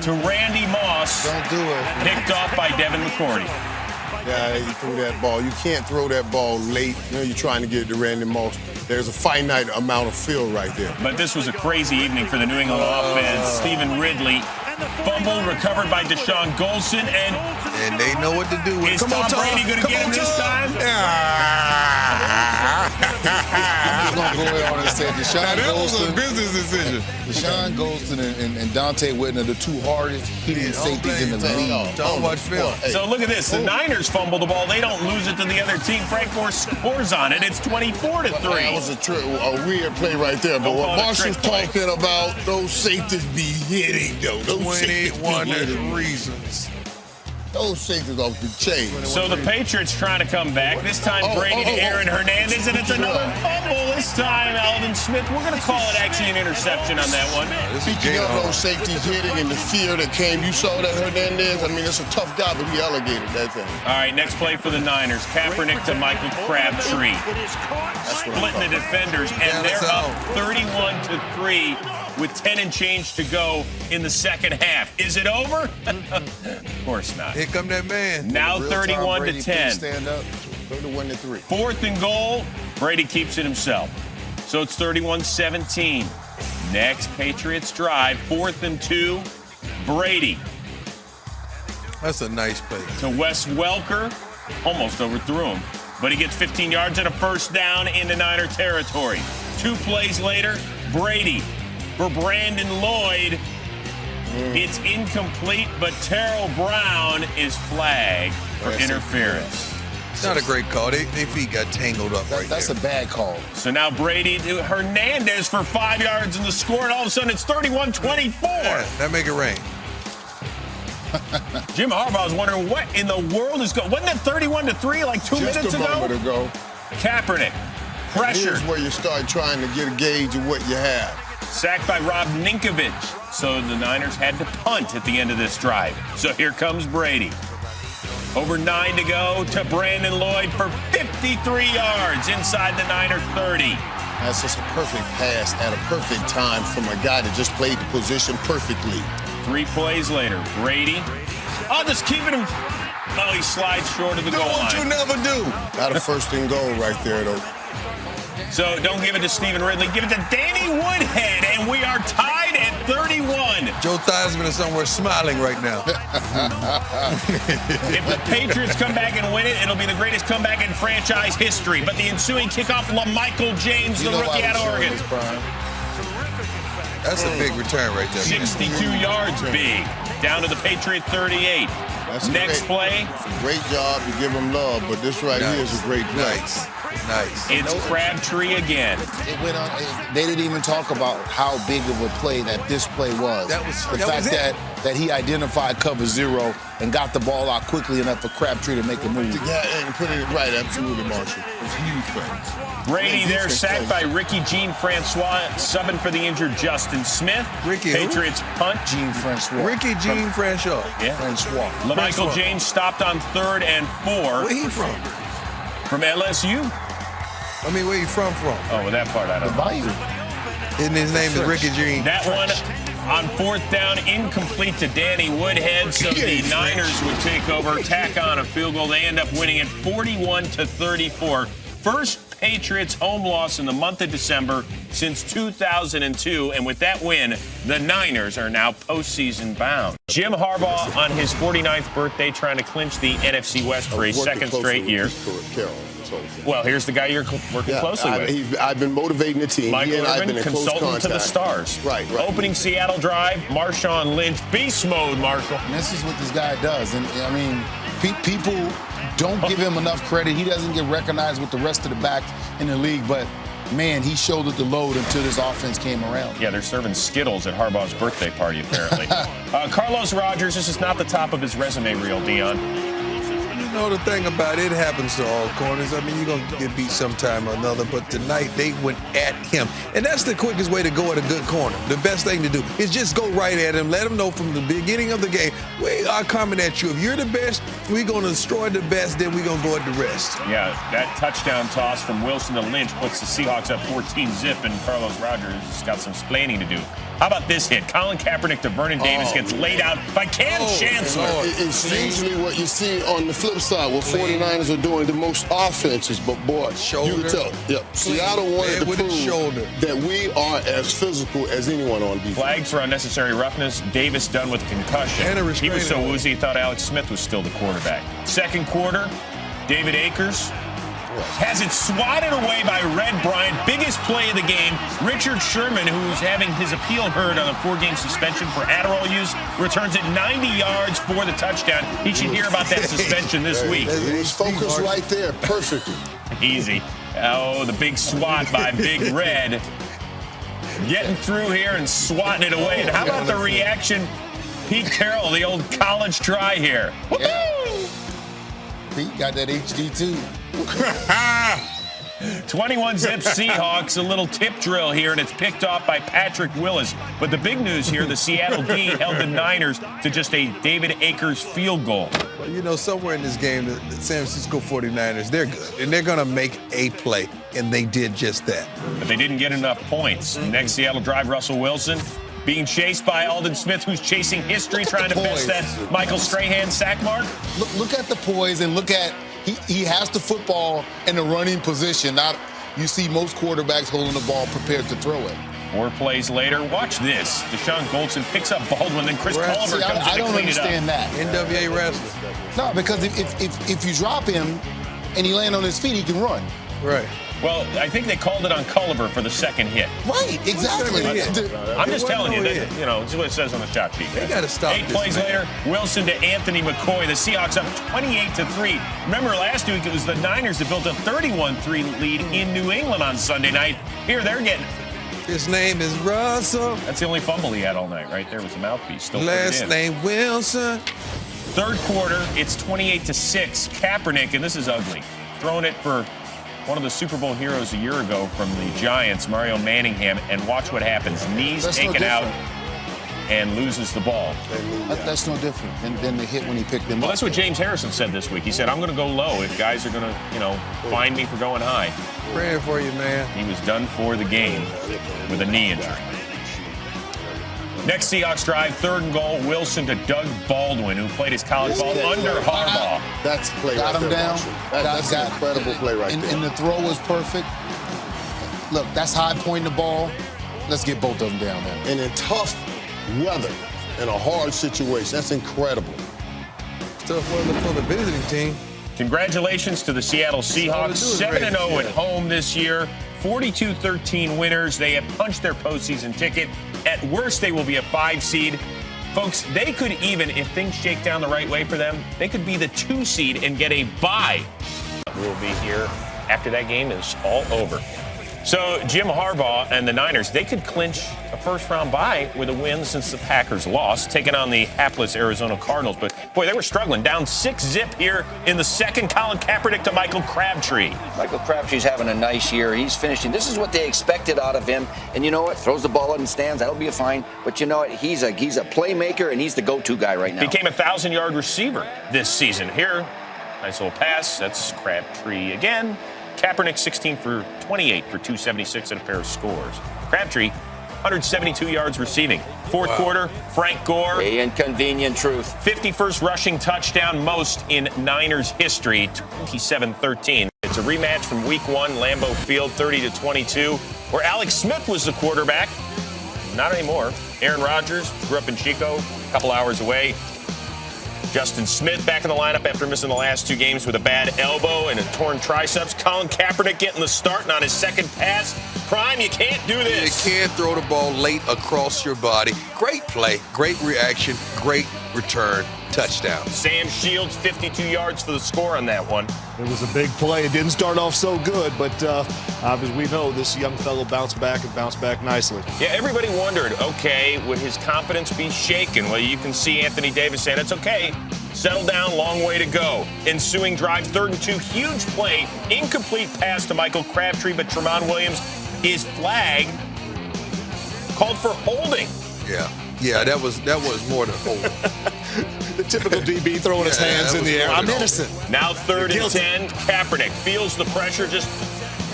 to Randy Moss. Don't do it. Picked off by Devin McCourty. Yeah, he threw that ball. You can't throw that ball late. You know, you're trying to get it to Randy Moss. There's a finite amount of field right there. But this was a crazy evening for the New England offense. Stephen Ridley fumbled, recovered by Deshaun Golson, and they know what to do with it. Is Tom Brady going to get him this time? I'm just going to go ahead on and say Deshaun that was Golson. a business decision. Deshaun Golson and Dante Whitten are the two hardest hitting safeties in the league. Don't watch film. So look at this. The Niners fumble the ball. They don't lose it to the other team. Frank Gore scores on it. It's 24-3. That was a weird play right there. But what Marshall's talking about, those safeties be hitting, though. 21 reasons. Those safeties off the chain. So the Patriots trying to come back. This time Brady to Aaron Hernandez, and it's another fumble. This time Alvin Smith. We're going to call it actually an interception on that one. Speaking of those safeties hitting and the fear that came, you saw that Hernandez. I mean, it's a tough guy, but he alligated that thing. All right, next play for the Niners. Kaepernick to Michael Crabtree. Splitting the defenders, and they're up 31-3. With 10 and change to go in the second half. Is it over? Of course not. Here come that man. Now 31-10. Stand up. 31-3. Fourth and goal. Brady keeps it himself. So it's 31-17. Next Patriots drive. 4th and 2. Brady. That's a nice play. To Wes Welker. Almost overthrew him. But he gets 15 yards and a first down into Niner territory. 2 plays later, Brady. For Brandon Lloyd, it's incomplete, but Terrell Brown is flagged for interference. It's not a great call. Their feet got tangled up right there. That's a bad call. So now Brady to Hernandez for 5 yards in the score, and all of a sudden it's 31-24. Yeah, that make it rain. Jim Harbaugh was wondering what in the world is going. Wasn't it 31-3 like 2 minutes Just a moment ago. Kaepernick, pressure. Here's where you start trying to get a gauge of what you have. Sacked by Rob Ninkovich. So the Niners had to punt at the end of this drive. So here comes Brady. Over 9 to go to Brandon Lloyd for 53 yards inside the Niner 30. That's just a perfect pass at a perfect time from a guy that just played the position perfectly. 3 plays later, Brady. I'll just keep it. Oh, he slides short of the goal line. Do what you never do. Got a first and goal right there, though. So don't give it to Stephen Ridley. Give it to Danny Woodhead, and we are tied at 31. Joe Theismann is somewhere smiling right now. If the Patriots come back and win it, it'll be the greatest comeback in franchise history. But the ensuing kickoff, LaMichael James, the rookie out of Oregon. That's a big return right there. 62 yards big. Down to the Patriot 38. Next play. Great job to give him love, but this right here is a great play. Nice. It's Crabtree again. It went on. They didn't even talk about how big of a play that this play was. The fact that he identified cover 0 and got the ball out quickly enough for Crabtree to make a move. Yeah, and put it right, absolutely, Marshall. It's huge play. Brady there sacked by Ricky Jean-Francois, subbing for the injured Justin Smith. Patriots punt. Jean-Francois. Ricky Jean-Francois. Yeah. Francois. LaMichael James stopped on 3rd and 4. Where he from? From LSU. I mean, where he from? Oh, well, that part I don't know. And his name is Ricky Jean. That one on 4th down, incomplete to Danny Woodhead. So the Niners would take over, tack on a field goal. They end up winning it 41-34. First Patriots home loss in the month of December since 2002. And with that win, the Niners are now postseason bound. Jim Harbaugh on his 49th birthday trying to clinch the NFC West for a second straight year. Well, here's the guy you're working closely with. I've been motivating the team. Michael Irvin, consultant to the Stars. Right. Opening Seattle drive, Marshawn Lynch, beast mode, Marshall. And this is what this guy does. And, I mean, people don't give him enough credit. He doesn't get recognized with the rest of the backs in the league. But man, he shouldered the load until this offense came around. Yeah, they're serving Skittles at Harbaugh's birthday party, apparently. Carlos Rogers, this is not the top of his resume reel, Dion. You know, the thing about it happens to all corners. I mean, you're going to get beat sometime or another, but tonight they went at him. And that's the quickest way to go at a good corner. The best thing to do is just go right at him. Let him know from the beginning of the game, we are coming at you. If you're the best, we're going to destroy the best, then we're going to go at the rest. Yeah, that touchdown toss from Wilson to Lynch puts the Seahawks up 14-zip, and Carlos Rogers has got some splaining to do. How about this hit? Colin Kaepernick to Vernon Davis gets laid out by Cam Chancellor. It's usually what you see on the flip side, what 49ers are doing the most offenses, but boy, you can tell. Yep. Seattle wanted to prove that we are as physical as anyone on defense. Flags for unnecessary roughness. Davis done with a concussion. He was so woozy he thought Alex Smith was still the quarterback. Second quarter, David Akers has it swatted away by Red Bryant. Biggest play of the game. Richard Sherman, who's having his appeal heard on a 4-game suspension for Adderall use, returns it 90 yards for the touchdown. He should hear about that suspension this week. He was focused right there perfectly. Easy. Oh, the big swat by Big Red. Getting through here and swatting it away. And how about the reaction? Pete Carroll, the old college try here. Yeah. Pete got that HD too. 21-zip Seahawks, a little tip drill here, and it's picked off by Patrick Willis. But the big news here, the Seattle D held the Niners to just a David Akers field goal. Well, you know, somewhere in this game, the San Francisco 49ers, they're good, and they're going to make a play, and they did just that. But they didn't get enough points. Next Seattle drive, Russell Wilson being chased by Aldon Smith, who's chasing history, trying to best that Michael Strahan sack mark. Look at the poise and look at he has the football in the running position. Not you see most quarterbacks holding the ball prepared to throw it. 4 plays later, watch this. Deshaun Goldson picks up Baldwin, then Chris Culver comes in to clean it up. I don't understand that. NWA wrestler. No, because if you drop him and he land on his feet, he can run. Right. Well, I think they called it on Culver for the second hit. Right, exactly. I'm just telling you, you know, it's what it says on the shot sheet. They got to stop 8 plays later, Wilson to Anthony McCoy. The Seahawks up 28-3. Remember last week it was the Niners that built a 31-3 lead in New England on Sunday night. Here they're getting. His name is Russell. That's the only fumble he had all night, right? There was the mouthpiece. Still last name Wilson. Third quarter, it's 28-6. Kaepernick, and this is ugly, throwing it for one of the Super Bowl heroes a year ago from the Giants, Mario Manningham, and watch what happens. Knees taken out and loses the ball. That's no different than the hit when he picked him up. Well, that's what James Harrison said this week. He said, I'm going to go low if guys are going to, you know, find me for going high. Praying for you, man. He was done for the game with a knee injury. Next Seahawks drive, 3rd and goal, Wilson to Doug Baldwin, who played his college ball under Harbaugh. That's a play got right him there, down. That's an incredible play right there. And the throw was perfect. Look, that's high pointing the ball. Let's get both of them down there. And in tough weather, in a hard situation, that's incredible. Tough weather for the visiting team. Congratulations to the Seattle Seahawks, 7-0 at home this year, 42-13 winners. They have punched their postseason ticket. At worst, they will be a 5 seed. Folks, they could even, if things shake down the right way for them, they could be the 2 seed and get a bye. We'll be here after that game is all over. So Jim Harbaugh and the Niners, they could clinch a first-round bye with a win since the Packers lost, taking on the hapless Arizona Cardinals. But, boy, they were struggling. Down 6-zip here in the second. Colin Kaepernick to Michael Crabtree. Michael Crabtree's having a nice year. He's finishing. This is what they expected out of him. And you know what? Throws the ball out and stands. That'll be a fine. But you know what? He's a playmaker, and he's the go-to guy right now. Became a 1,000-yard receiver this season. Here, nice little pass. That's Crabtree again. Kaepernick 16 for 28 for 276 and a pair of scores. Crabtree 172 yards receiving. Fourth quarter, Frank Gore. The inconvenient truth. 51st rushing touchdown, most in Niners history, 27-13. It's a rematch from Week 1, Lambeau Field, 30-22, where Alex Smith was the quarterback. Not anymore. Aaron Rodgers grew up in Chico, a couple hours away. Justin Smith back in the lineup after missing the last 2 games with a bad elbow and a torn triceps. Colin Kaepernick getting the start and on his second pass. Prime, you can't do this. You can't throw the ball late across your body. Great play, great reaction, great return. touchdown. Sam Shields, 52 yards for the score on that one. It was a big play. It didn't start off so good, but as we know, this young fellow bounced back nicely. Yeah, everybody wondered, okay, would his confidence be shaken? Well, you can see Anthony Davis saying, it's okay. Settle down, long way to go. Ensuing drive, 3rd and 2, huge play, incomplete pass to Michael Crabtree, but Tramon Williams is flagged, called for holding. Yeah, that was more than holding. The typical DB throwing his hands in the air. I'm innocent. Now 3rd and 10, Kaepernick feels the pressure, just,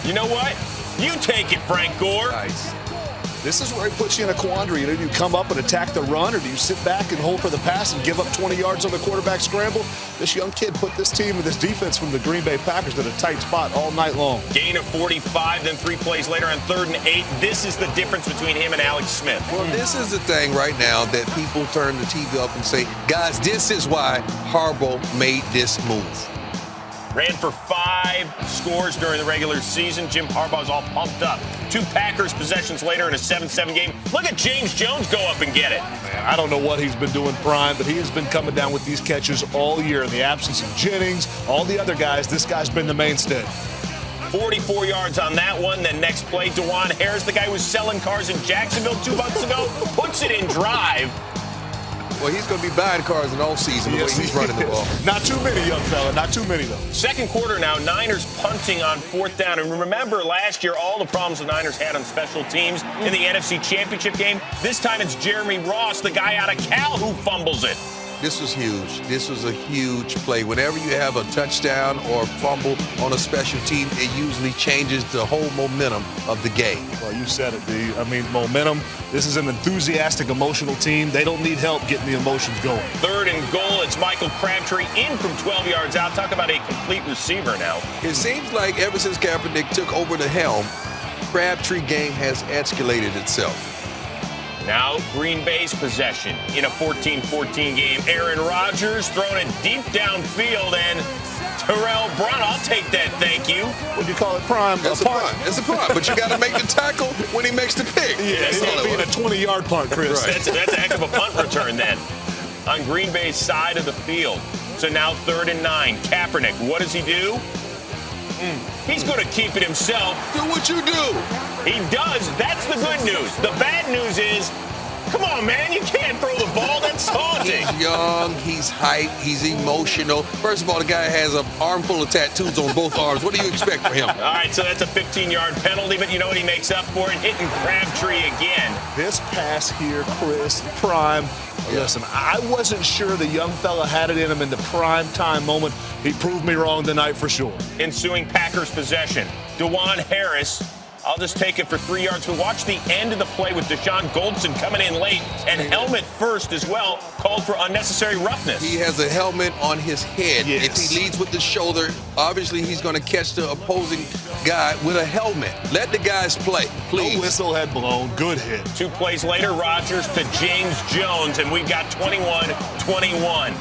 you know what? You take it, Frank Gore. Nice. This is where he puts you in a quandary. Do you come up and attack the run, or do you sit back and hold for the pass and give up 20 yards on the quarterback scramble? This young kid put this team and this defense from the Green Bay Packers in a tight spot all night long. Gain of 45, then 3 plays later on 3rd and 8. This is the difference between him and Alex Smith. Well, this is the thing right now that people turn the TV up and say, guys, this is why Harbaugh made this move. Ran for 5 scores during the regular season. Jim Harbaugh's all pumped up. 2 Packers possessions later in a 7-7 game. Look at James Jones go up and get it. Man, I don't know what he's been doing, Prime, but he has been coming down with these catches all year. In the absence of Jennings, all the other guys, this guy's been the mainstay. 44 yards on that one. Then next play, DeJuan Harris, the guy who was selling cars in Jacksonville 2 months ago, puts it in drive. Well, he's going to be buying cars in all season the way he's running the ball. Not too many, young fella. Not too many, though. Second quarter now, Niners punting on 4th down. And remember last year, all the problems the Niners had on special teams in the NFC Championship game. This time it's Jeremy Ross, the guy out of Cal, who fumbles it. This was huge. This was a huge play. Whenever you have a touchdown or a fumble on a special team, it usually changes the whole momentum of the game. Well, you said it, D. I mean, momentum. This is an enthusiastic, emotional team. They don't need help getting the emotions going. 3rd and goal. It's Michael Crabtree in from 12 yards out. Talk about a complete receiver now. It seems like ever since Kaepernick took over the helm, Crabtree game has escalated itself. Now Green Bay's possession in a 14-14 game. Aaron Rodgers throwing it deep downfield, and Terrell Brown, I'll take that, thank you. What do you call it, Prime? It's a punt. It's a punt, but you got to make the tackle when he makes the pick. Yeah, it's going to be a 20-yard punt, Chris. Right. That's a heck of a punt return then on Green Bay's side of the field. So now 3rd and 9. Kaepernick, what does he do? He's going to keep it himself. Do what you do. He does. That's the good news. The bad news is, come on, man, you can't throw the ball. That's taunting. He's young. He's hyped. He's emotional. First of all, the guy has an armful of tattoos on both arms. What do you expect from him? All right, so that's a 15-yard penalty, but you know what he makes up for it? Hitting Crabtree again. This pass here, Chris, Prime. Listen, I wasn't sure the young fella had it in him in the prime time moment. He proved me wrong tonight for sure. Ensuing Packers possession. DeJuan Harris, I'll just take it for 3 yards. We'll watch the end of the play with Deshaun Goldson coming in late, and helmet first as well, called for unnecessary roughness. He has a helmet on his head. Yes. If he leads with the shoulder, obviously he's going to catch the opposing guy with a helmet. Let the guys play, please. No whistle had blown. Good hit. 2 plays later, Rodgers to James Jones, and we've got 21-21.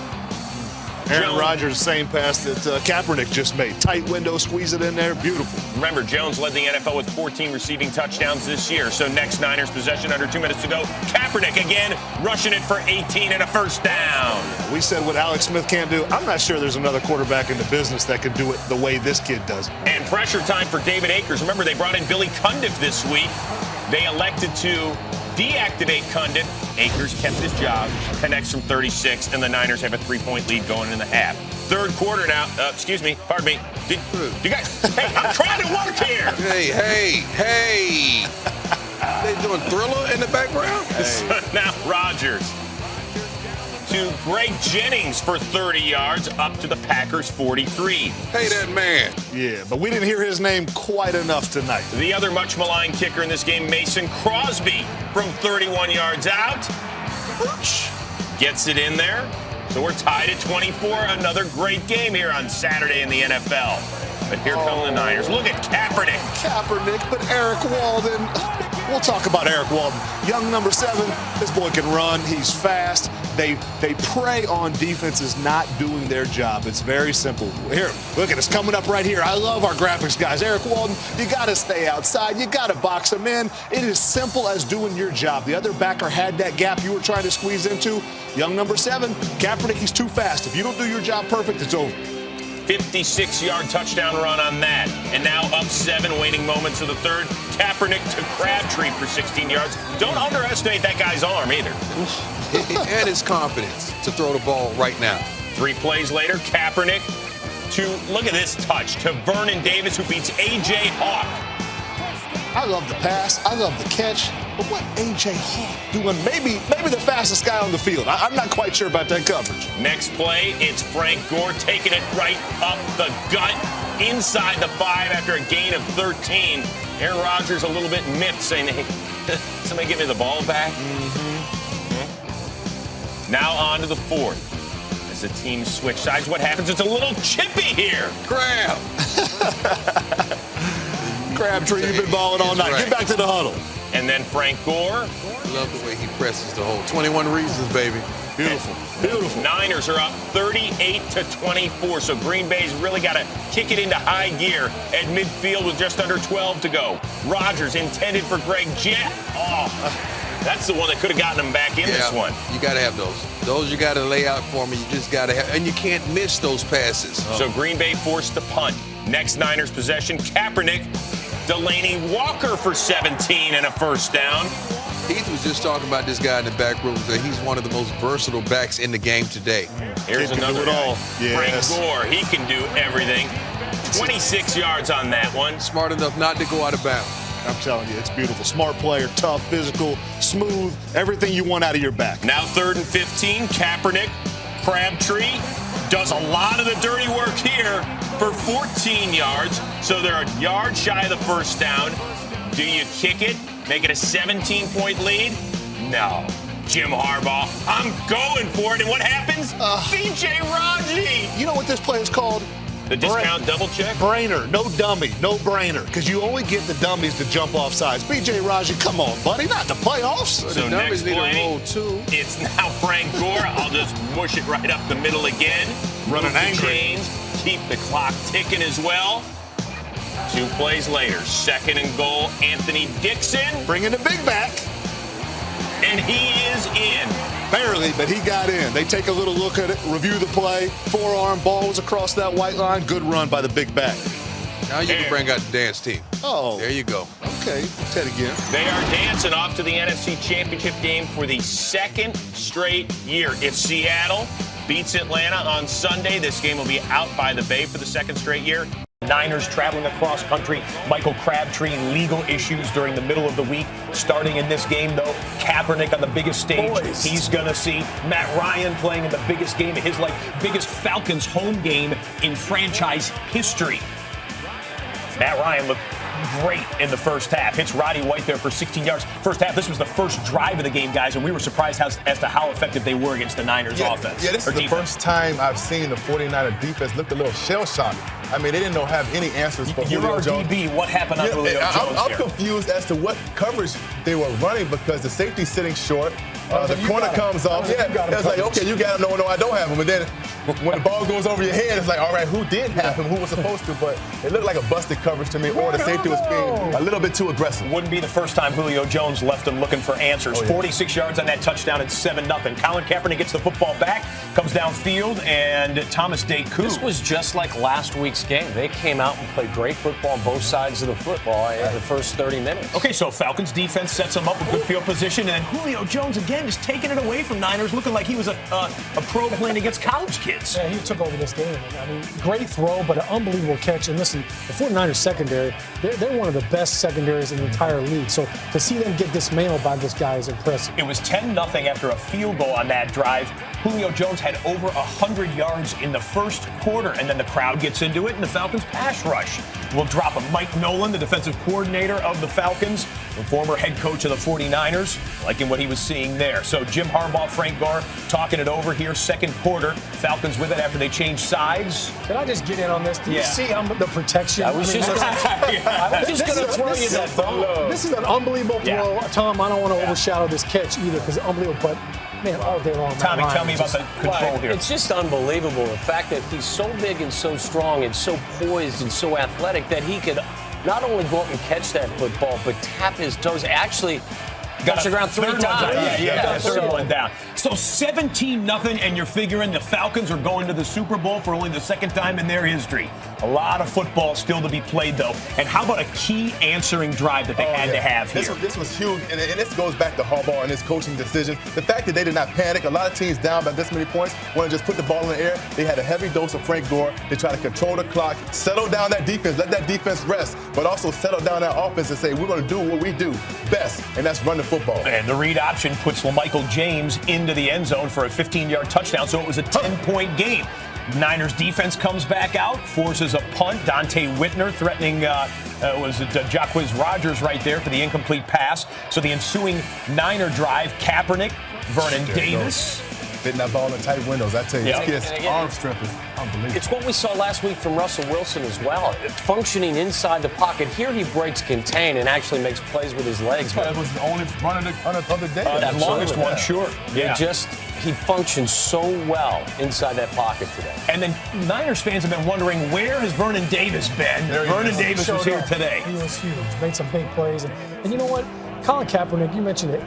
Aaron Rodgers, same pass that Kaepernick just made. Tight window, squeeze it in there, beautiful. Remember, Jones led the NFL with 14 receiving touchdowns this year. So next Niners possession under 2 minutes to go. Kaepernick again, rushing it for 18 and a first down. We said what Alex Smith can't do. I'm not sure there's another quarterback in the business that can do it the way this kid does it. And pressure time for David Akers. Remember, they brought in Billy Cundiff this week. They elected to deactivate Cundiff. Akers kept his job, connects from 36, and the Niners have a 3-point lead going in the half. Third quarter now. Pardon me. You guys, hey, I'm trying to work here. Hey. They doing Thriller in the background? Hey. So now Rodgers to Greg Jennings for 30 yards, up to the Packers 43. Hey, that man. Yeah, but we didn't hear his name quite enough tonight. The other much maligned kicker in this game, Mason Crosby, from 31 yards out. Gets it in there. So we're tied at 24. Another great game here on Saturday in the NFL. But here come the Niners. Look at Kaepernick, but Eric Walden. We'll talk about Eric Walden. Young number 7. This boy can run. He's fast. they prey on defenses not doing their job. It's very simple. Here, look at us coming up right here. I love our graphics guys. Eric Walden, you got to stay outside. You got to box them in. It is simple as doing your job. The other backer had that gap you were trying to squeeze into. Young number 7, Kaepernick, he's too fast. If you don't do your job perfect, it's over. 56-yard touchdown run on that. And now up 7, waiting moments of the third. Kaepernick to Crabtree for 16 yards. Don't underestimate that guy's arm either. And his confidence to throw the ball right now. 3 plays later, Kaepernick to, look at this touch, to Vernon Davis, who beats A.J. Hawk. I love the pass. I love the catch. But what A.J. Hawk doing? Maybe the fastest guy on the field. I'm not quite sure about that coverage. Next play, it's Frank Gore taking it right up the gut inside the 5 after a gain of 13. Aaron Rodgers a little bit miffed, saying, hey, somebody give me the ball back. Now on to the 4th. As the teams switch sides, what happens? It's a little chippy here. Crab. Crabtree, you've been balling all night. Get back to the huddle. And then Frank Gore. Love the way he presses the hole. 21 reasons, baby. Beautiful. Beautiful. Niners are up 38-24. So Green Bay's really got to kick it into high gear at midfield with just under 12 to go. Rodgers intended for Greg Jett. Oh, that's the one that could have gotten him back in this one. You got to have those. Those you got to lay out for me. You just got to have, and you can't miss those passes. So Green Bay forced to punt. Next Niners possession, Kaepernick, Delaney Walker for 17 and a first down. Heath was just talking about this guy in the back room, that he's one of the most versatile backs in the game today. Here's another guy. Frank Gore, he can do everything. 26 yards on that one. Smart enough not to go out of bounds. I'm telling you, it's beautiful. Smart player, tough, physical, smooth, everything you want out of your back. Now 3rd and 15, Kaepernick, Crabtree does a lot of the dirty work here for 14 yards. So they're a yard shy of the first down. Do you kick it? Make it a 17-point lead? No. Jim Harbaugh, I'm going for it. And what happens? B.J. Raji. You know what this play is called? The discount double check? Brainer. No dummy. No brainer. Because you only get the dummies to jump off sides. B.J. Raji, come on, buddy. Not in the playoffs. So the dummies need a roll, too. It's now Frank Gore. I'll just mush it right up the middle again. Running angry. Chains. Keep the clock ticking as well. 2 plays later, 2nd and goal, Anthony Dixon. Bringing the big back. And he is in. Barely, but he got in. They take a little look at it, review the play. Forearm, ball was across that white line. Good run by the big back. Now you can bring out the dance team. Oh. There you go. Okay, Ted again. They are dancing off to the NFC Championship game for the 2nd straight year. If Seattle beats Atlanta on Sunday, this game will be out by the Bay for the 2nd straight year. Niners traveling across country. Michael Crabtree, legal issues during the middle of the week. Starting in this game, though, Kaepernick on the biggest stage he's going to see. Matt Ryan playing in the biggest game of his life. Biggest Falcons home game in franchise history. Matt Ryan looked great in the first half. Hits Roddy White there for 16 yards. First half, this was the first drive of the game, guys, and we were surprised as to how effective they were against the Niners offense. Yeah, this is the first time I've seen the 49er defense look a little shell-shocked. I mean, they didn't have any answers for Julio Jones. DB, what happened on Julio Jones I'm confused as to what coverage they were running because the safety's sitting short. The corner comes off. It's like, okay, you got him. No, I don't have him. And then when the ball goes over your head, it's like, all right, who did have him? Who was supposed to? But it looked like a busted coverage to me, or the safety was being a little bit too aggressive. Wouldn't be the first time Julio Jones left him looking for answers. 46 yards on that touchdown. It's 7-0. Colin Kaepernick gets the football back, comes downfield, and Thomas Deku. This was just like last week's game. They came out and played great football on both sides of the football in the first 30 minutes. Okay, so Falcons defense sets him up with good field position, and then Julio Jones again just taking it away from Niners, looking like he was a pro playing against college kids. Yeah, he took over this game. I mean, great throw, but an unbelievable catch. And listen, the 49ers secondary, they're one of the best secondaries in the entire league. So to see them get dismantled by this guy is impressive. It was 10-0 after a field goal on that drive. Julio Jones had over 100 yards in the first quarter, and then the crowd gets into it, and the Falcons pass rush will drop him. Mike Nolan, the defensive coordinator of the Falcons, the former head coach of the 49ers, liking what he was seeing there. So Jim Harbaugh, Frank Gore talking it over here, second quarter. Falcons with it after they change sides. Can I just get in on this? Do you see the protection? I was just going to throw you that ball. This is an unbelievable throw. Tom, I don't want to overshadow this catch either because it's unbelievable. But man, all day long. Tommy, Ryan tell me about the control here. It's just unbelievable, the fact that he's so big and so strong and so poised and so athletic that he could not only go up and catch that football, but tap his toes. Actually, got the ground 3 times. Yeah, third one down. So 17-0, and you're figuring the Falcons are going to the Super Bowl for only the second time in their history. A lot of football still to be played, though. And how about a key answering drive that they had to have here? This was huge, and this goes back to Harbaugh and his coaching decision. The fact that they did not panic. A lot of teams down by this many points want to just put the ball in the air. They had a heavy dose of Frank Gore. They try to control the clock, settle down that defense, let that defense rest, but also settle down that offense and say, we're going to do what we do best, and that's run the football. And the read option puts LaMichael James into the end zone for a 15-yard touchdown, so it was a 10-point game. Niners defense comes back out, forces a punt. Dante Whitner threatening Jacquizz Rodgers right there for the incomplete pass. So the ensuing Niner drive, Kaepernick, Vernon Davis. Fitting that ball in tight windows. I tell you, this kid's arm strength is unbelievable. It's what we saw last week from Russell Wilson as well. Functioning inside the pocket. Here he breaks contain and actually makes plays with his legs. That was the only run of the day. The longest one, sure. Yeah. He functions so well inside that pocket today. And then Niners fans have been wondering, where has Vernon Davis been? Vernon Davis was here today. He was huge. Made some big plays. And you know what? Colin Kaepernick, you mentioned it.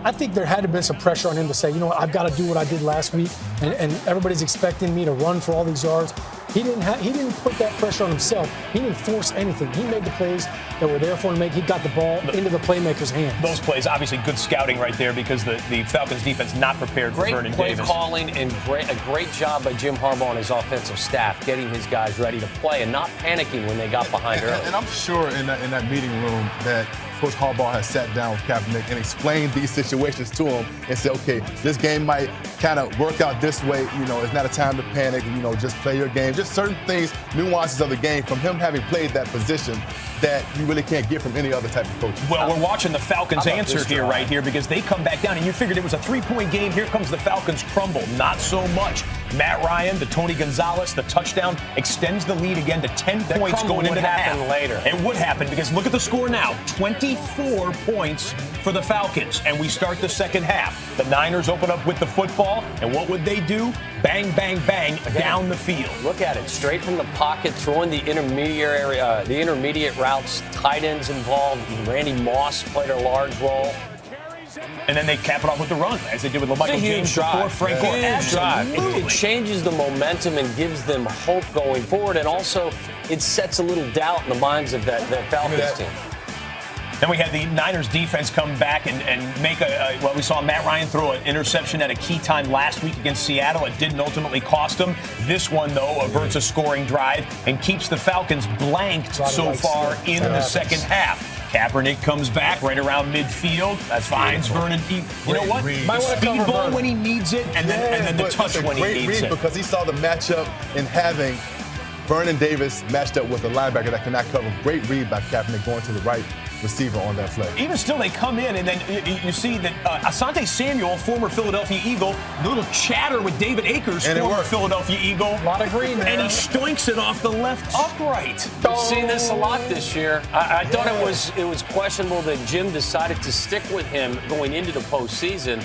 I think there had to be some pressure on him to say, you know what, I've got to do what I did last week, and everybody's expecting me to run for all these yards. He didn't put that pressure on himself. He didn't force anything. He made the plays that were there for him to make. He got the ball into the playmaker's hands. Those plays, obviously good scouting right there because the Falcons defense not prepared for Vernon Davis. Great play calling and a great job by Jim Harbaugh and his offensive staff getting his guys ready to play and not panicking when they got behind early. And I'm sure in that meeting room that Coach Harbaugh has sat down with Kaepernick and explained these situations to him and said, okay, this game might kind of work out this way. You know, it's not a time to panic. You know, just play your game. Just certain things, nuances of the game from him having played that position that you really can't get from any other type of coach. Well, we're watching the Falcons answer here right here because they come back down, and you figured it was a 3-point game. Here comes the Falcons crumble. Not so much. Matt Ryan, the Tony Gonzalez, the touchdown extends the lead again to 10 points going into the half. Later. It would happen because look at the score now. 24 points for the Falcons, and we start the second half. The Niners open up with the football, and what would they do? Bang, bang, bang, down the field. Look at it, straight from the pocket, throwing the intermediate routes, tight ends involved. Randy Moss played a large role. And then they cap it off with the run, as they did with LaMichael James before Frank Gore. It changes the momentum and gives them hope going forward, and also it sets a little doubt in the minds of that Falcons team. Then we had the Niners defense come back and make we saw Matt Ryan throw an interception at a key time last week against Seattle. It didn't ultimately cost them. This one, though, averts a scoring drive and keeps the Falcons blanked so far in the second half. Kaepernick comes back right around midfield. Finds Vernon. You know what? Speed ball when he needs it, and then the touch when he needs it. Because he saw the matchup in having Vernon Davis matched up with a linebacker that cannot cover. Great read by Kaepernick going to the right receiver on that play. Even still, they come in, and then you see that Asante Samuel, former Philadelphia Eagle, a little chatter with David Akers, former Philadelphia Eagle. A lot of green there. And he stoinks it off the left upright. We've seen this a lot this year. I thought it was questionable that Jim decided to stick with him going into the postseason.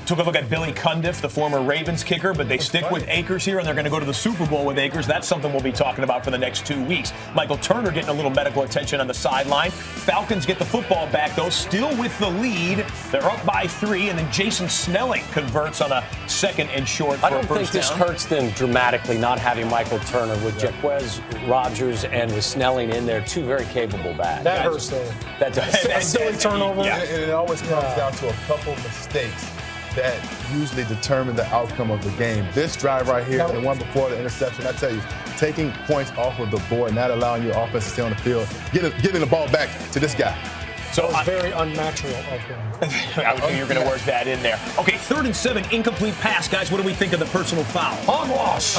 Took a look at Billy Cundiff, the former Ravens kicker, but they stick with Akers here, and they're going to go to the Super Bowl with Akers. That's something we'll be talking about for the next 2 weeks. Michael Turner getting a little medical attention on the sideline. Falcons get the football back, though, still with the lead. They're up by 3, and then Jason Snelling converts on a second and short for a first down. I don't think this hurts them dramatically, not having Michael Turner with Jacquizz Rodgers and with Snelling in there, two very capable backs. That hurts, though. That does. A silly turnover. And it always comes down to a couple mistakes that usually determine the outcome of the game. This drive right here, the one before the interception, I tell you, taking points off of the board, not allowing your offense to stay on the field, giving the ball back to this guy. So it's very unnatural of him. I would think you're going to work that in there. Okay, 3rd and 7, incomplete pass. Guys, what do we think of the personal foul? Hogwash.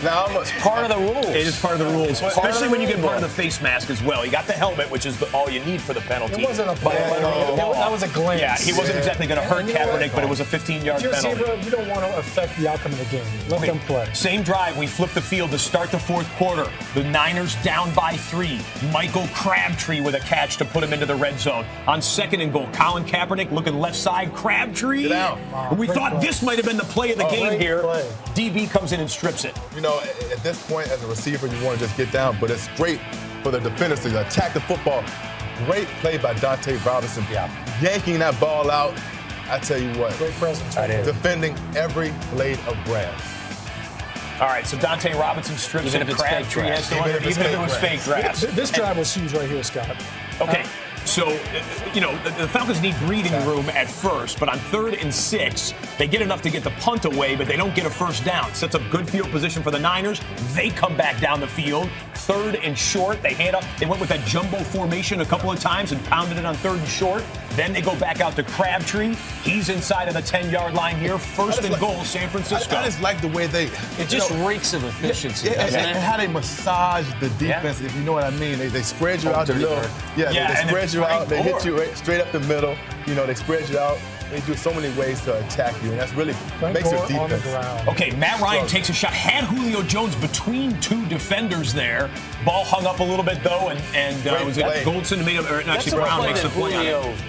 Now, it's part of the rules. It is part of the rules, especially when you get part of the face mask as well. You got the helmet, which is all you need for the penalty. It wasn't a ball. That was a glance. Yeah, he wasn't exactly going to hurt Kaepernick, but it was a 15-yard penalty. You don't want to affect the outcome of the game. Let them play. Same drive. We flip the field to start the fourth quarter. The Niners down by 3. Michael Crabtree with a catch to put him into the red zone. On 2nd and goal, Colin Kaepernick looking left side. Crabtree. Get out. Wow, we thought this might have been the play of the game here. Play. DB comes in and strips it. You know, at this point, as a receiver, you want to just get down, but it's great for the defenders to attack the football. Great play by Dante Robinson. Yeah. Yanking that ball out. I tell you what. Great presence. Defending every blade of grass. All right, so Dante Robinson strips Even it. if it's fake Crabtree grass. has to under, even if it was fake grass. This drive was huge right here, Scott. Okay, so, the Falcons need breathing room at first, but on 3rd and 6, they get enough to get the punt away, but they don't get a first down. Sets up good field position for the Niners. They come back down the field. 3rd and short, they hand up. They went with that jumbo formation a couple of times and pounded it on 3rd and short. Then they go back out to Crabtree. He's inside of the 10-yard line here. 1st and goal, San Francisco. I just like the way they... It just reeks of efficiency, doesn't it? And how they massage the defense, if you know what I mean. They spread you out the middle. They spread you out. They hit you straight up the middle. They spread you out. They do so many ways to attack you, and that's really makes your defense. Okay, Matt Ryan takes a shot. Had Julio Jones between 2 defenders there. Ball hung up a little bit, though, and was it Goldson made it, or actually Brown makes the play on it.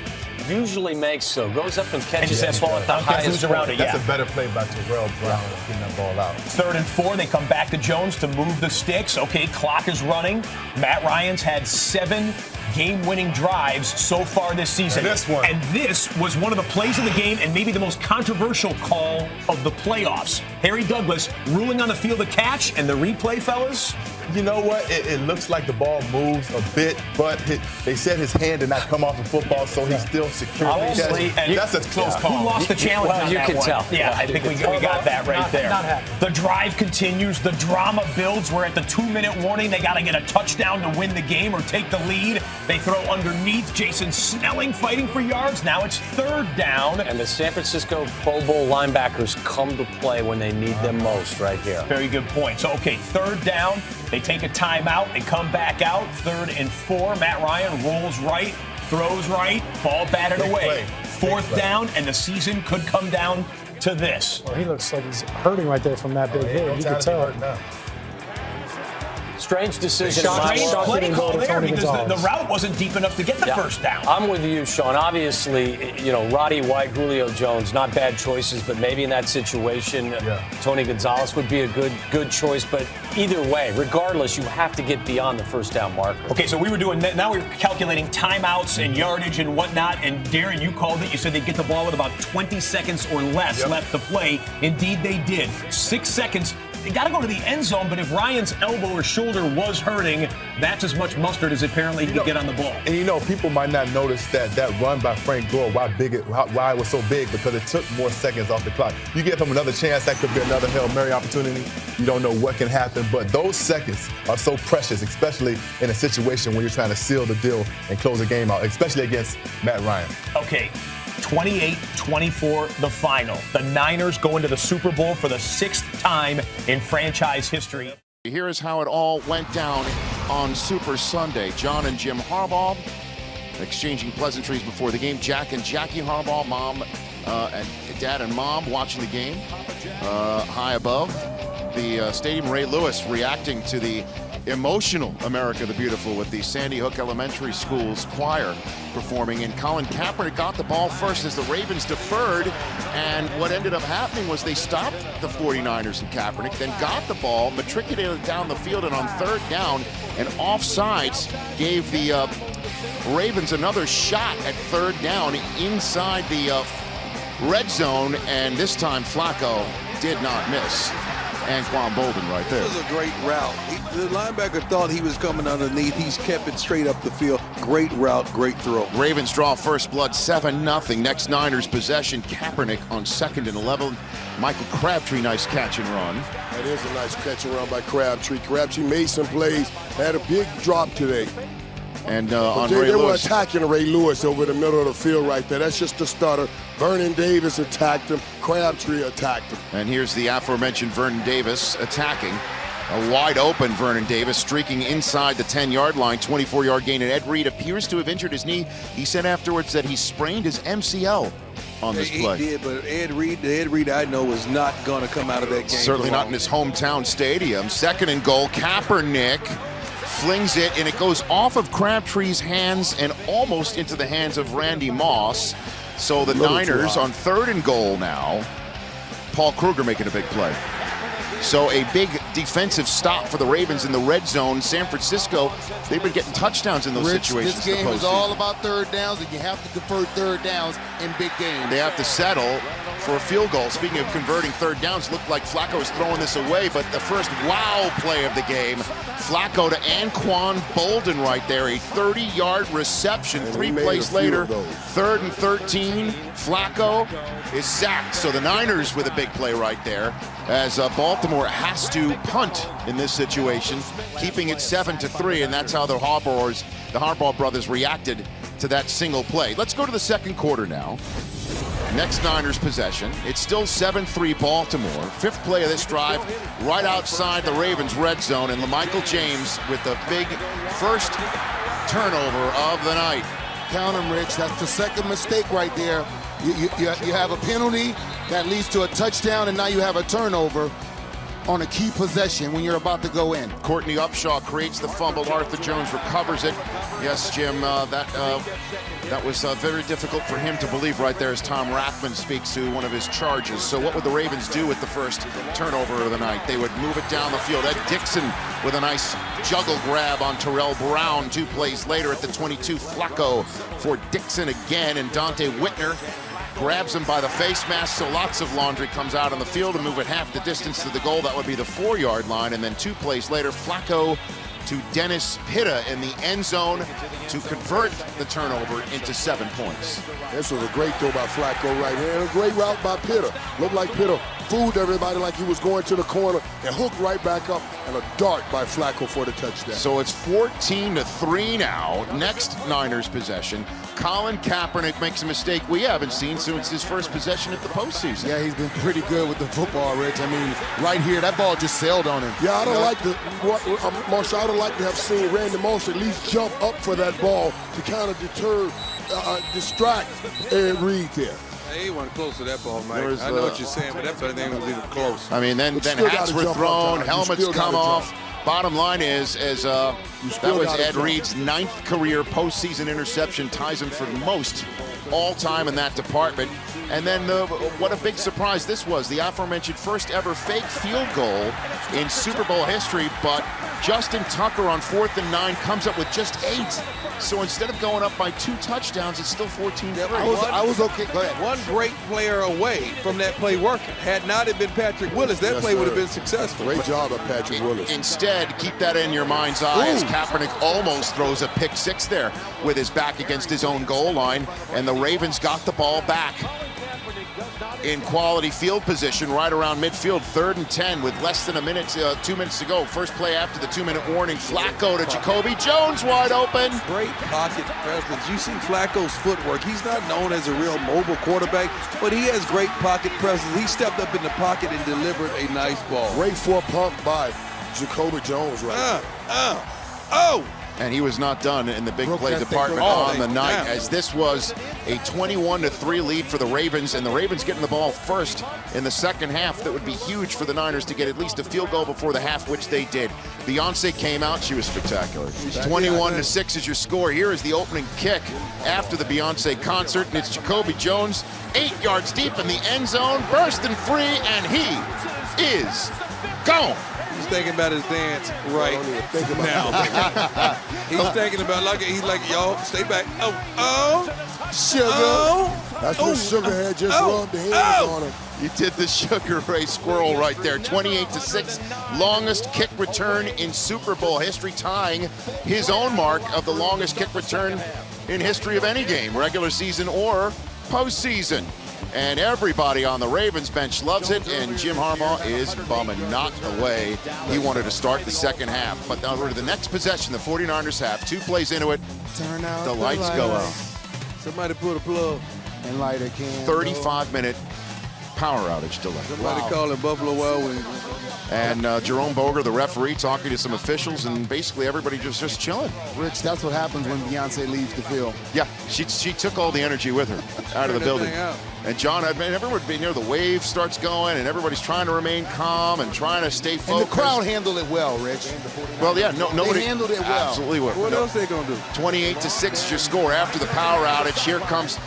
Usually makes so. Goes up and catches that ball at the highest around it. That's a better play by Terrell Brown getting that ball out. 3rd and 4, they come back to Jones to move the sticks. Okay, clock is running. Matt Ryan's had 7 game-winning drives so far this season. And this was one of the plays of the game and maybe the most controversial call of the playoffs. Harry Douglas ruling on the field a catch, and the replay, fellas? You know what? It looks like the ball moves a bit, but they said his hand did not come off the football, so he's still secure. Obviously, that's a close call. Who lost the challenge on that one? Tell. Yeah, I think we got that right there. The drive continues. The drama builds. We're at the 2-minute warning. They got to get a touchdown to win the game or take the lead. They throw underneath. Jason Snelling fighting for yards. Now it's 3rd down. And the San Francisco Pro Bowl linebackers come to play when they need them most right here. Very good point. So, 3rd down. They take a timeout. They come back out. 3rd and 4. Matt Ryan rolls right, throws right, ball batted away. 4th down, and the season could come down to this. Well, he looks like he's hurting right there from that big hit. You can tell. Strange decision. Strange play call there because the route wasn't deep enough to get the first down. I'm with you, Sean. Obviously, Roddy White, Julio Jones, not bad choices, but maybe in that situation, Tony Gonzalez would be a good choice. But either way, regardless, you have to get beyond the first down marker. Okay, so now we're calculating timeouts and yardage and whatnot. And Darren, you called it. You said they'd get the ball with about 20 seconds or less left to play. Indeed, they did. 6 seconds. They got to go to the end zone, but if Ryan's elbow or shoulder was hurting, that's as much mustard as apparently he could get on the ball. And people might not notice that run by Frank Gore, why it was so big, because it took more seconds off the clock. You give him another chance, that could be another Hail Mary opportunity. You don't know what can happen, but those seconds are so precious, especially in a situation when you're trying to seal the deal and close the game out, especially against Matt Ryan. Okay. 28-24, the final. The Niners go into the Super Bowl for the 6th time in franchise history. Here is how it all went down on Super Sunday. John and Jim Harbaugh exchanging pleasantries before the game. Jack and Jackie Harbaugh, mom and dad and mom watching the game high above the stadium. Ray Lewis reacting to the emotional America the Beautiful with the Sandy Hook Elementary School's choir performing, and Colin Kaepernick got the ball first as the Ravens deferred, and what ended up happening was they stopped the 49ers and Kaepernick, then got the ball, matriculated down the field, and on 3rd down and offsides gave the Ravens another shot at 3rd down inside the red zone, and this time Flacco did not miss. Anquan Bolden right there. This was a great route. The linebacker thought he was coming underneath. He's kept it straight up the field. Great route, great throw. Ravens draw first blood 7-0. Next Niners possession. Kaepernick on 2nd and 11. Michael Crabtree, nice catch and run. That is a nice catch and run by Crabtree. Crabtree made some plays, had a big drop today. And on they, Ray they Lewis. were attacking Ray Lewis over the middle of the field right there. That's just the starter. Vernon Davis attacked him. Crabtree attacked him. And here's the aforementioned Vernon Davis attacking. A wide open Vernon Davis streaking inside the 10-yard line, 24-yard gain, and Ed Reed appears to have injured his knee. He said afterwards that he sprained his MCL on this play. He did, but the Ed Reed I know is not going to come out of that game. Certainly not in his hometown stadium. 2nd and goal, Kaepernick flings it, and it goes off of Crabtree's hands and almost into the hands of Randy Moss. So the Niners on 3rd and goal now. Paul Kruger making a big play. So a big defensive stop for the Ravens in the red zone. San Francisco, they've been getting touchdowns in those situations. This game is all about 3rd downs, and you have to convert 3rd downs in big games. They have to settle for a field goal. Speaking of converting 3rd downs, looked like Flacco was throwing this away, but the first wow play of the game, Flacco to Anquan Bolden right there, a 30-yard reception. 3 plays later, 3rd and 13, Flacco is sacked. So the Niners with a big play right there, as Baltimore has to punt in this situation, keeping it 7-3, and that's how the Harbaugh brothers reacted to that single play. Let's go to the 2nd quarter now. Next Niners possession. It's still 7-3 Baltimore. 5th play of this drive, right outside the Ravens red zone, and LaMichael James with the big first turnover of the night. Count him, Rich. That's the 2nd mistake right there. You have a penalty that leads to a touchdown, and now you have a turnover on a key possession when you're about to go in. Courtney Upshaw creates the fumble. Arthur Jones recovers it. Yes, Jim, that was very difficult for him to believe right there as Tom Rathman speaks to one of his charges. So what would the Ravens do with the first turnover of the night? They would move it down the field. Ed Dixon with a nice juggle grab on Terrell Brown. 2 plays later at the 22, Flacco for Dixon again, and Dante Whitner grabs him by the face mask, so lots of laundry comes out on the field and move it half the distance to the goal. That would be the 4-yard line, and then 2 plays later, Flacco to Dennis Pitta in the end zone to convert the turnover into 7 points. This was a great throw by Flacco right here, and a great route by Pitta. Looked like Pitta fooled everybody like he was going to the corner and hooked right back up, and a dart by Flacco for the touchdown. So it's 14-3 now. Next Niners possession. Colin Kaepernick makes a mistake we haven't seen since his first possession at the postseason. Yeah, he's been pretty good with the football, Rich. I mean, right here, that ball just sailed on him. Yeah, I don't like Marshall, I would like to have seen Randy Moss at least jump up for that ball to kind of distract Ed Reed there. He wasn't close to that ball, Mike. I know what you're saying, but that thing was even close. I mean, then hats were thrown, helmets come off. Bottom line is, that was Ed Reed's 9th career postseason interception, ties him for most all-time in that department. And then what a big surprise this was, the aforementioned first ever fake field goal in Super Bowl history, but Justin Tucker on 4th and 9 comes up with just 8. So instead of going up by 2 touchdowns, it's still 14-3. I was okay. Go ahead. One great player away from that play working. Had not it been Patrick Willis, that play would have been successful. Great job of Patrick Willis. Instead, keep that in your mind's eye as Kaepernick almost throws a pick 6 there with his back against his own goal line, and the Ravens got the ball back in quality field position right around midfield. 3rd and 10 with less than 2 minutes to go. First play after the 2-minute warning. Flacco to Jacoby Jones, wide open. Great pocket presence. You see Flacco's footwork. He's not known as a real mobile quarterback, but he has great pocket presence. He stepped up in the pocket and delivered a nice ball. Great 4-pump by Jacoby Jones right there. And he was not done in the big play department on the night, as this was a 21-3 lead for the Ravens, and the Ravens getting the ball first in the second half. That would be huge for the Niners to get at least a field goal before the half, which they did. Beyonce came out. She was spectacular. 21-6 is your score. Here is the opening kick after the Beyonce concert, and it's Jacoby Jones, 8 yards deep in the end zone, bursting free, and he is gone. He's thinking about his dance right now. He's thinking about he's like, y'all, stay back. Sugar. That's what Sugar had just rubbed the hands on him. You did the Sugar Ray squirrel right there. 28-6, longest kick return in Super Bowl history, tying his own mark of the longest kick return in history of any game, regular season or postseason. And everybody on the Ravens bench loves it, and Jim Harbaugh is bumming not away. He wanted to start the second half. But now we're to the next possession the 49ers have. 2 plays into it. Turn out the lights go out. Somebody put a plug. And light a can. 35-minute power outage delay. Somebody call it Buffalo Wild Wings. And Jerome Boger, the referee, talking to some officials, and basically everybody just chilling. Rich, that's what happens when Beyonce leaves the field. Yeah, she took all the energy with her out of the building. And John, I mean, everyone being there, the wave starts going, and everybody's trying to remain calm and trying to stay focused. And the crowd handled it well, Rich. Well, yeah, nobody they handled it well. Absolutely would. What else they gonna do? 28-6 is your score after the power outage. Here comes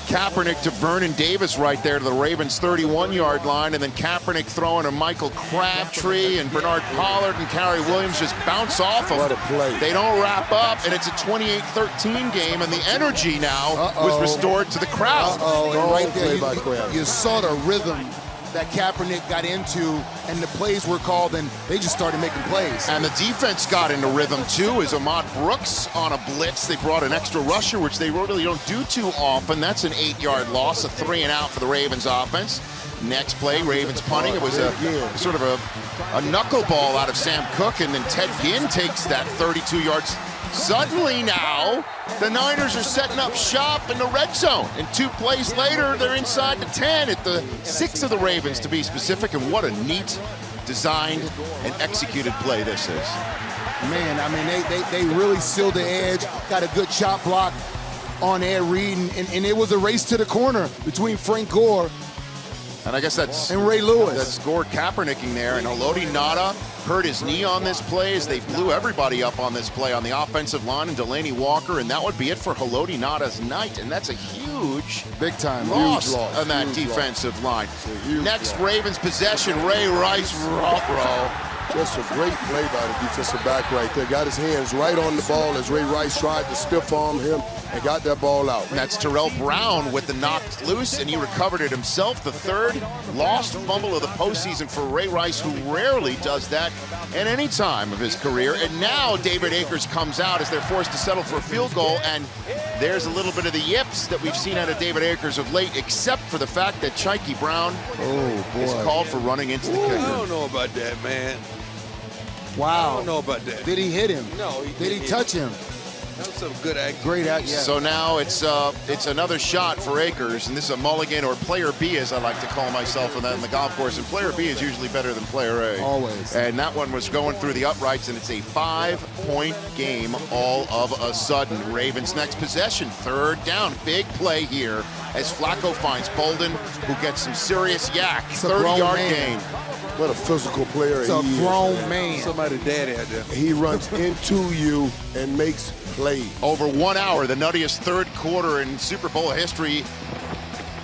Kaepernick to Vernon Davis right there to the Ravens' 31-yard line, and then Kaepernick throwing to Michael Crabtree, and Bernard Pollard and Cary Williams just bounce off of him. What a play. They don't wrap up, and it's a 28-13 game, and the energy now was restored to the crowd. And right there, you saw the rhythm that Kaepernick got into, and the plays were called, and they just started making plays. And the defense got into rhythm, too, as Ahmad Brooks on a blitz. They brought an extra rusher, which they really don't do too often. That's an 8-yard loss, a 3-and-out for the Ravens offense. Next play, Ravens punting. It was a sort of a knuckleball out of Sam Cook, and then Ted Ginn takes that 32 yards. Suddenly now, the Niners are setting up shop in the red zone. And 2 plays later, they're inside the 10 at the 6 of the Ravens, to be specific. And what a neat, designed, and executed play this is. Man, I mean, they really sealed the edge, got a good chop block on Ed Reed, and it was a race to the corner between Frank Gore and I guess that's and Ray Lewis. That's Gore Kaepernicking there, and Haloti Ngata hurt his knee on this play as they blew everybody up on this play on the offensive line, and Delaney Walker, and that would be it for Haloti Ngata's night, and that's a huge big-time loss on that defensive line. Next Ravens possession, Ray Rice, row. Just a great play by the defensive back right there. Got his hands right on the ball as Ray Rice tried to stiff arm him and got that ball out. And that's Terrell Brown with the knocked loose, and he recovered it himself. The 3rd lost fumble of the postseason for Ray Rice, who rarely does that at any time of his career. And now David Akers comes out as they're forced to settle for a field goal, and there's a little bit of the yips that we've seen out of David Akers of late, except for the fact that Chaiki Brown is called for running into the kicker. I don't know about that, man. Wow. I don't know about that. Did he hit him? No. Did he touch him? That was some good action. Great action. Yeah. So now it's another shot for Akers, and this is a mulligan, or player B, as I like to call myself in the golf course. And player B is usually better than player A. Always. And that one was going through the uprights, and it's a 5-point game all of a sudden. Ravens next possession, 3rd down. Big play here as Flacco finds Bolden, who gets some serious yak. 30-yard gain. What a physical player It's a grown man. Somebody daddy out there. He runs into you and makes plays. Over 1 hour, the nuttiest 3rd quarter in Super Bowl history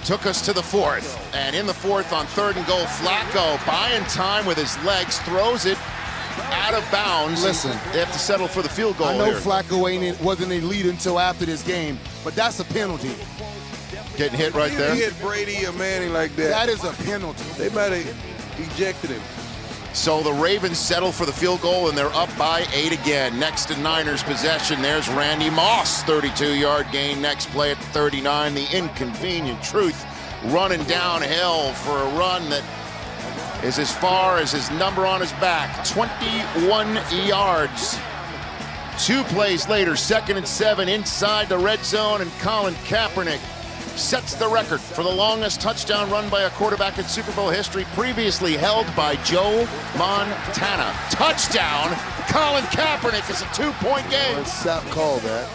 took us to the 4th. And in the 4th on 3rd and goal, Flacco buying time with his legs, throws it out of bounds. Listen, they have to settle for the field goal. I know here. Flacco wasn't elite until after this game, but that's a penalty. Getting hit right there. He hit Brady or Manning like that. That is a penalty. They might have ejected him. So the Ravens settle for the field goal, and they're up by 8 again. Next to Niners possession, there's Randy Moss, 32-yard gain. Next play at the 39, the inconvenient truth, running downhill for a run that is as far as his number on his back, 21 yards. 2 plays later, 2nd and 7 inside the red zone, and Colin Kaepernick sets the record for the longest touchdown run by a quarterback in Super Bowl history, previously held by Joe Montana. Touchdown, Colin Kaepernick. Is a 2-point game. Sapp called that.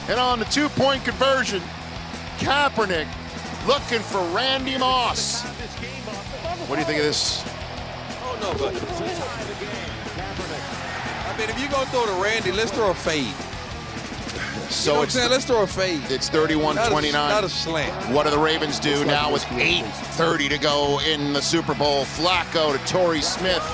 And on the 2-point conversion, Kaepernick looking for Randy Moss. What do you think of this? Oh, no, but I mean, if you're going to throw to Randy, let's throw a fade. So you know let's throw a fade. It's 31-29. Not a slant. What do the Ravens do now with 8:30 to go in the Super Bowl? Flacco to Torrey Smith,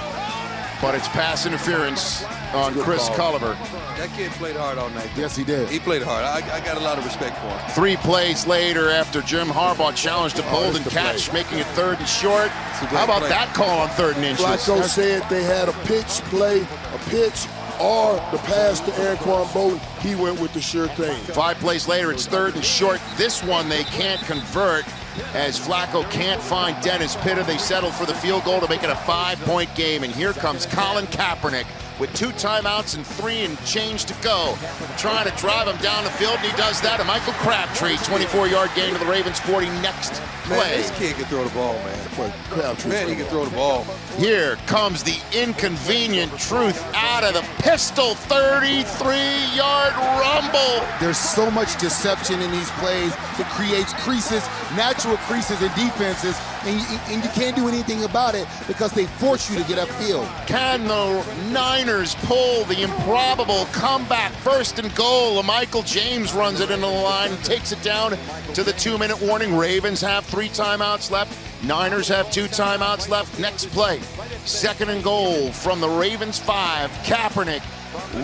but it's pass interference on Chris Culliver. That kid played hard all night. Yes, he did. He played hard. I got a lot of respect for him. 3 plays later, after Jim Harbaugh challenged a Bolden catch, making it 3rd and short. How about that call on 3rd and inches? Flacco said they had a pitch play, a pitch, or the pass to Anquan Bolden. He went with the sure thing. 5 plays later, it's 3rd and short. This one they can't convert as Flacco can't find Dennis Pitta. They settle for the field goal to make it a 5-point game. And here comes Colin Kaepernick with 2 timeouts and 3 and change to go. Trying to drive him down the field, and he does that. And Michael Crabtree, 24-yard gain to the Ravens 40 next play. Man, this kid can throw the ball, man. Crabtree, man, he can throw the ball. Here comes the inconvenient truth out of the pistol, 33-yard rumble. There's so much deception in these plays. It creates creases, natural creases in defenses, and you can't do anything about it because they force you to get upfield. Can the Niners pull the improbable comeback? 1st and goal. Michael James runs it into the line and takes it down to the 2-minute warning. Ravens have 3 timeouts left. Niners have 2 timeouts left. Next play, 2nd and goal from the Ravens 5. Kaepernick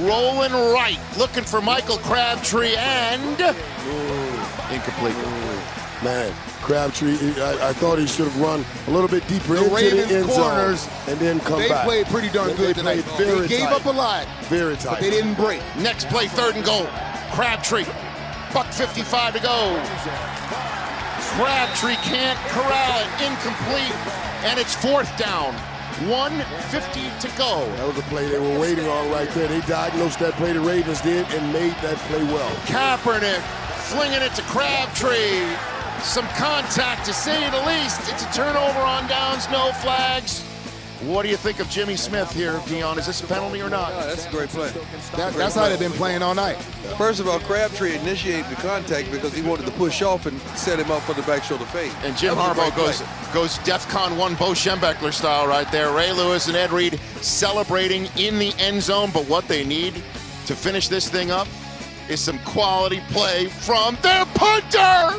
rolling right, looking for Michael Crabtree, and incomplete. Man, Crabtree, I thought he should have run a little bit deeper into Ravens the end corners, zone and then come they back. played pretty darn good tonight. They gave up a lot, very tight, but they didn't break. Next play, 3rd and goal. Crabtree, $1:55 to go. Crabtree can't corral it, incomplete, and it's 4th down. 1:50 to go. That was a play they were waiting on right there. They diagnosed that play, the Ravens did, and made that play well. Kaepernick flinging it to Crabtree. Some contact, to say the least. It's a turnover on downs, no flags. What do you think of Jimmy Smith here, Dion? Is this a penalty or not? No, that's a great play. That's how they've been playing all night. First of all, Crabtree initiated the contact because he wanted to push off and set him up for the back shoulder fade. And Jim Harbaugh goes DEFCON 1 Bo Schembechler style right there. Ray Lewis and Ed Reed celebrating in the end zone, but what they need to finish this thing up is some quality play from their punter,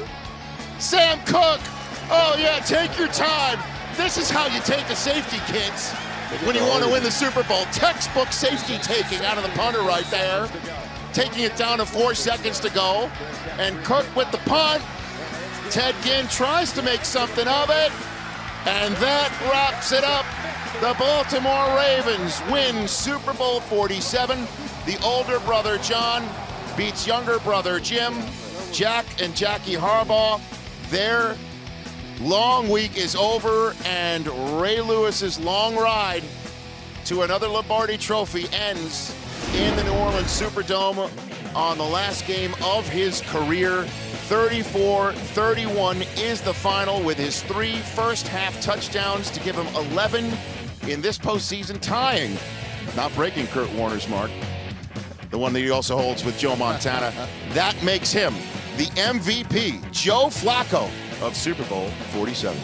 Sam Cook. Oh yeah, take your time. This is how you take a safety, kids, when you want to win the Super Bowl. Textbook safety taking out of the punter right there. Taking it down to 4 seconds to go. And Cook with the punt. Ted Ginn tries to make something of it. And that wraps it up. The Baltimore Ravens win Super Bowl 47. The older brother, John, beats younger brother, Jim. Jack and Jackie Harbaugh, their long week is over, and Ray Lewis's long ride to another Lombardi Trophy ends in the New Orleans Superdome on the last game of his career. 34-31 is the final, with his 3 first-half touchdowns to give him 11 in this postseason, tying, not breaking Kurt Warner's mark, the one that he also holds with Joe Montana. That makes him the MVP, Joe Flacco, of Super Bowl 47.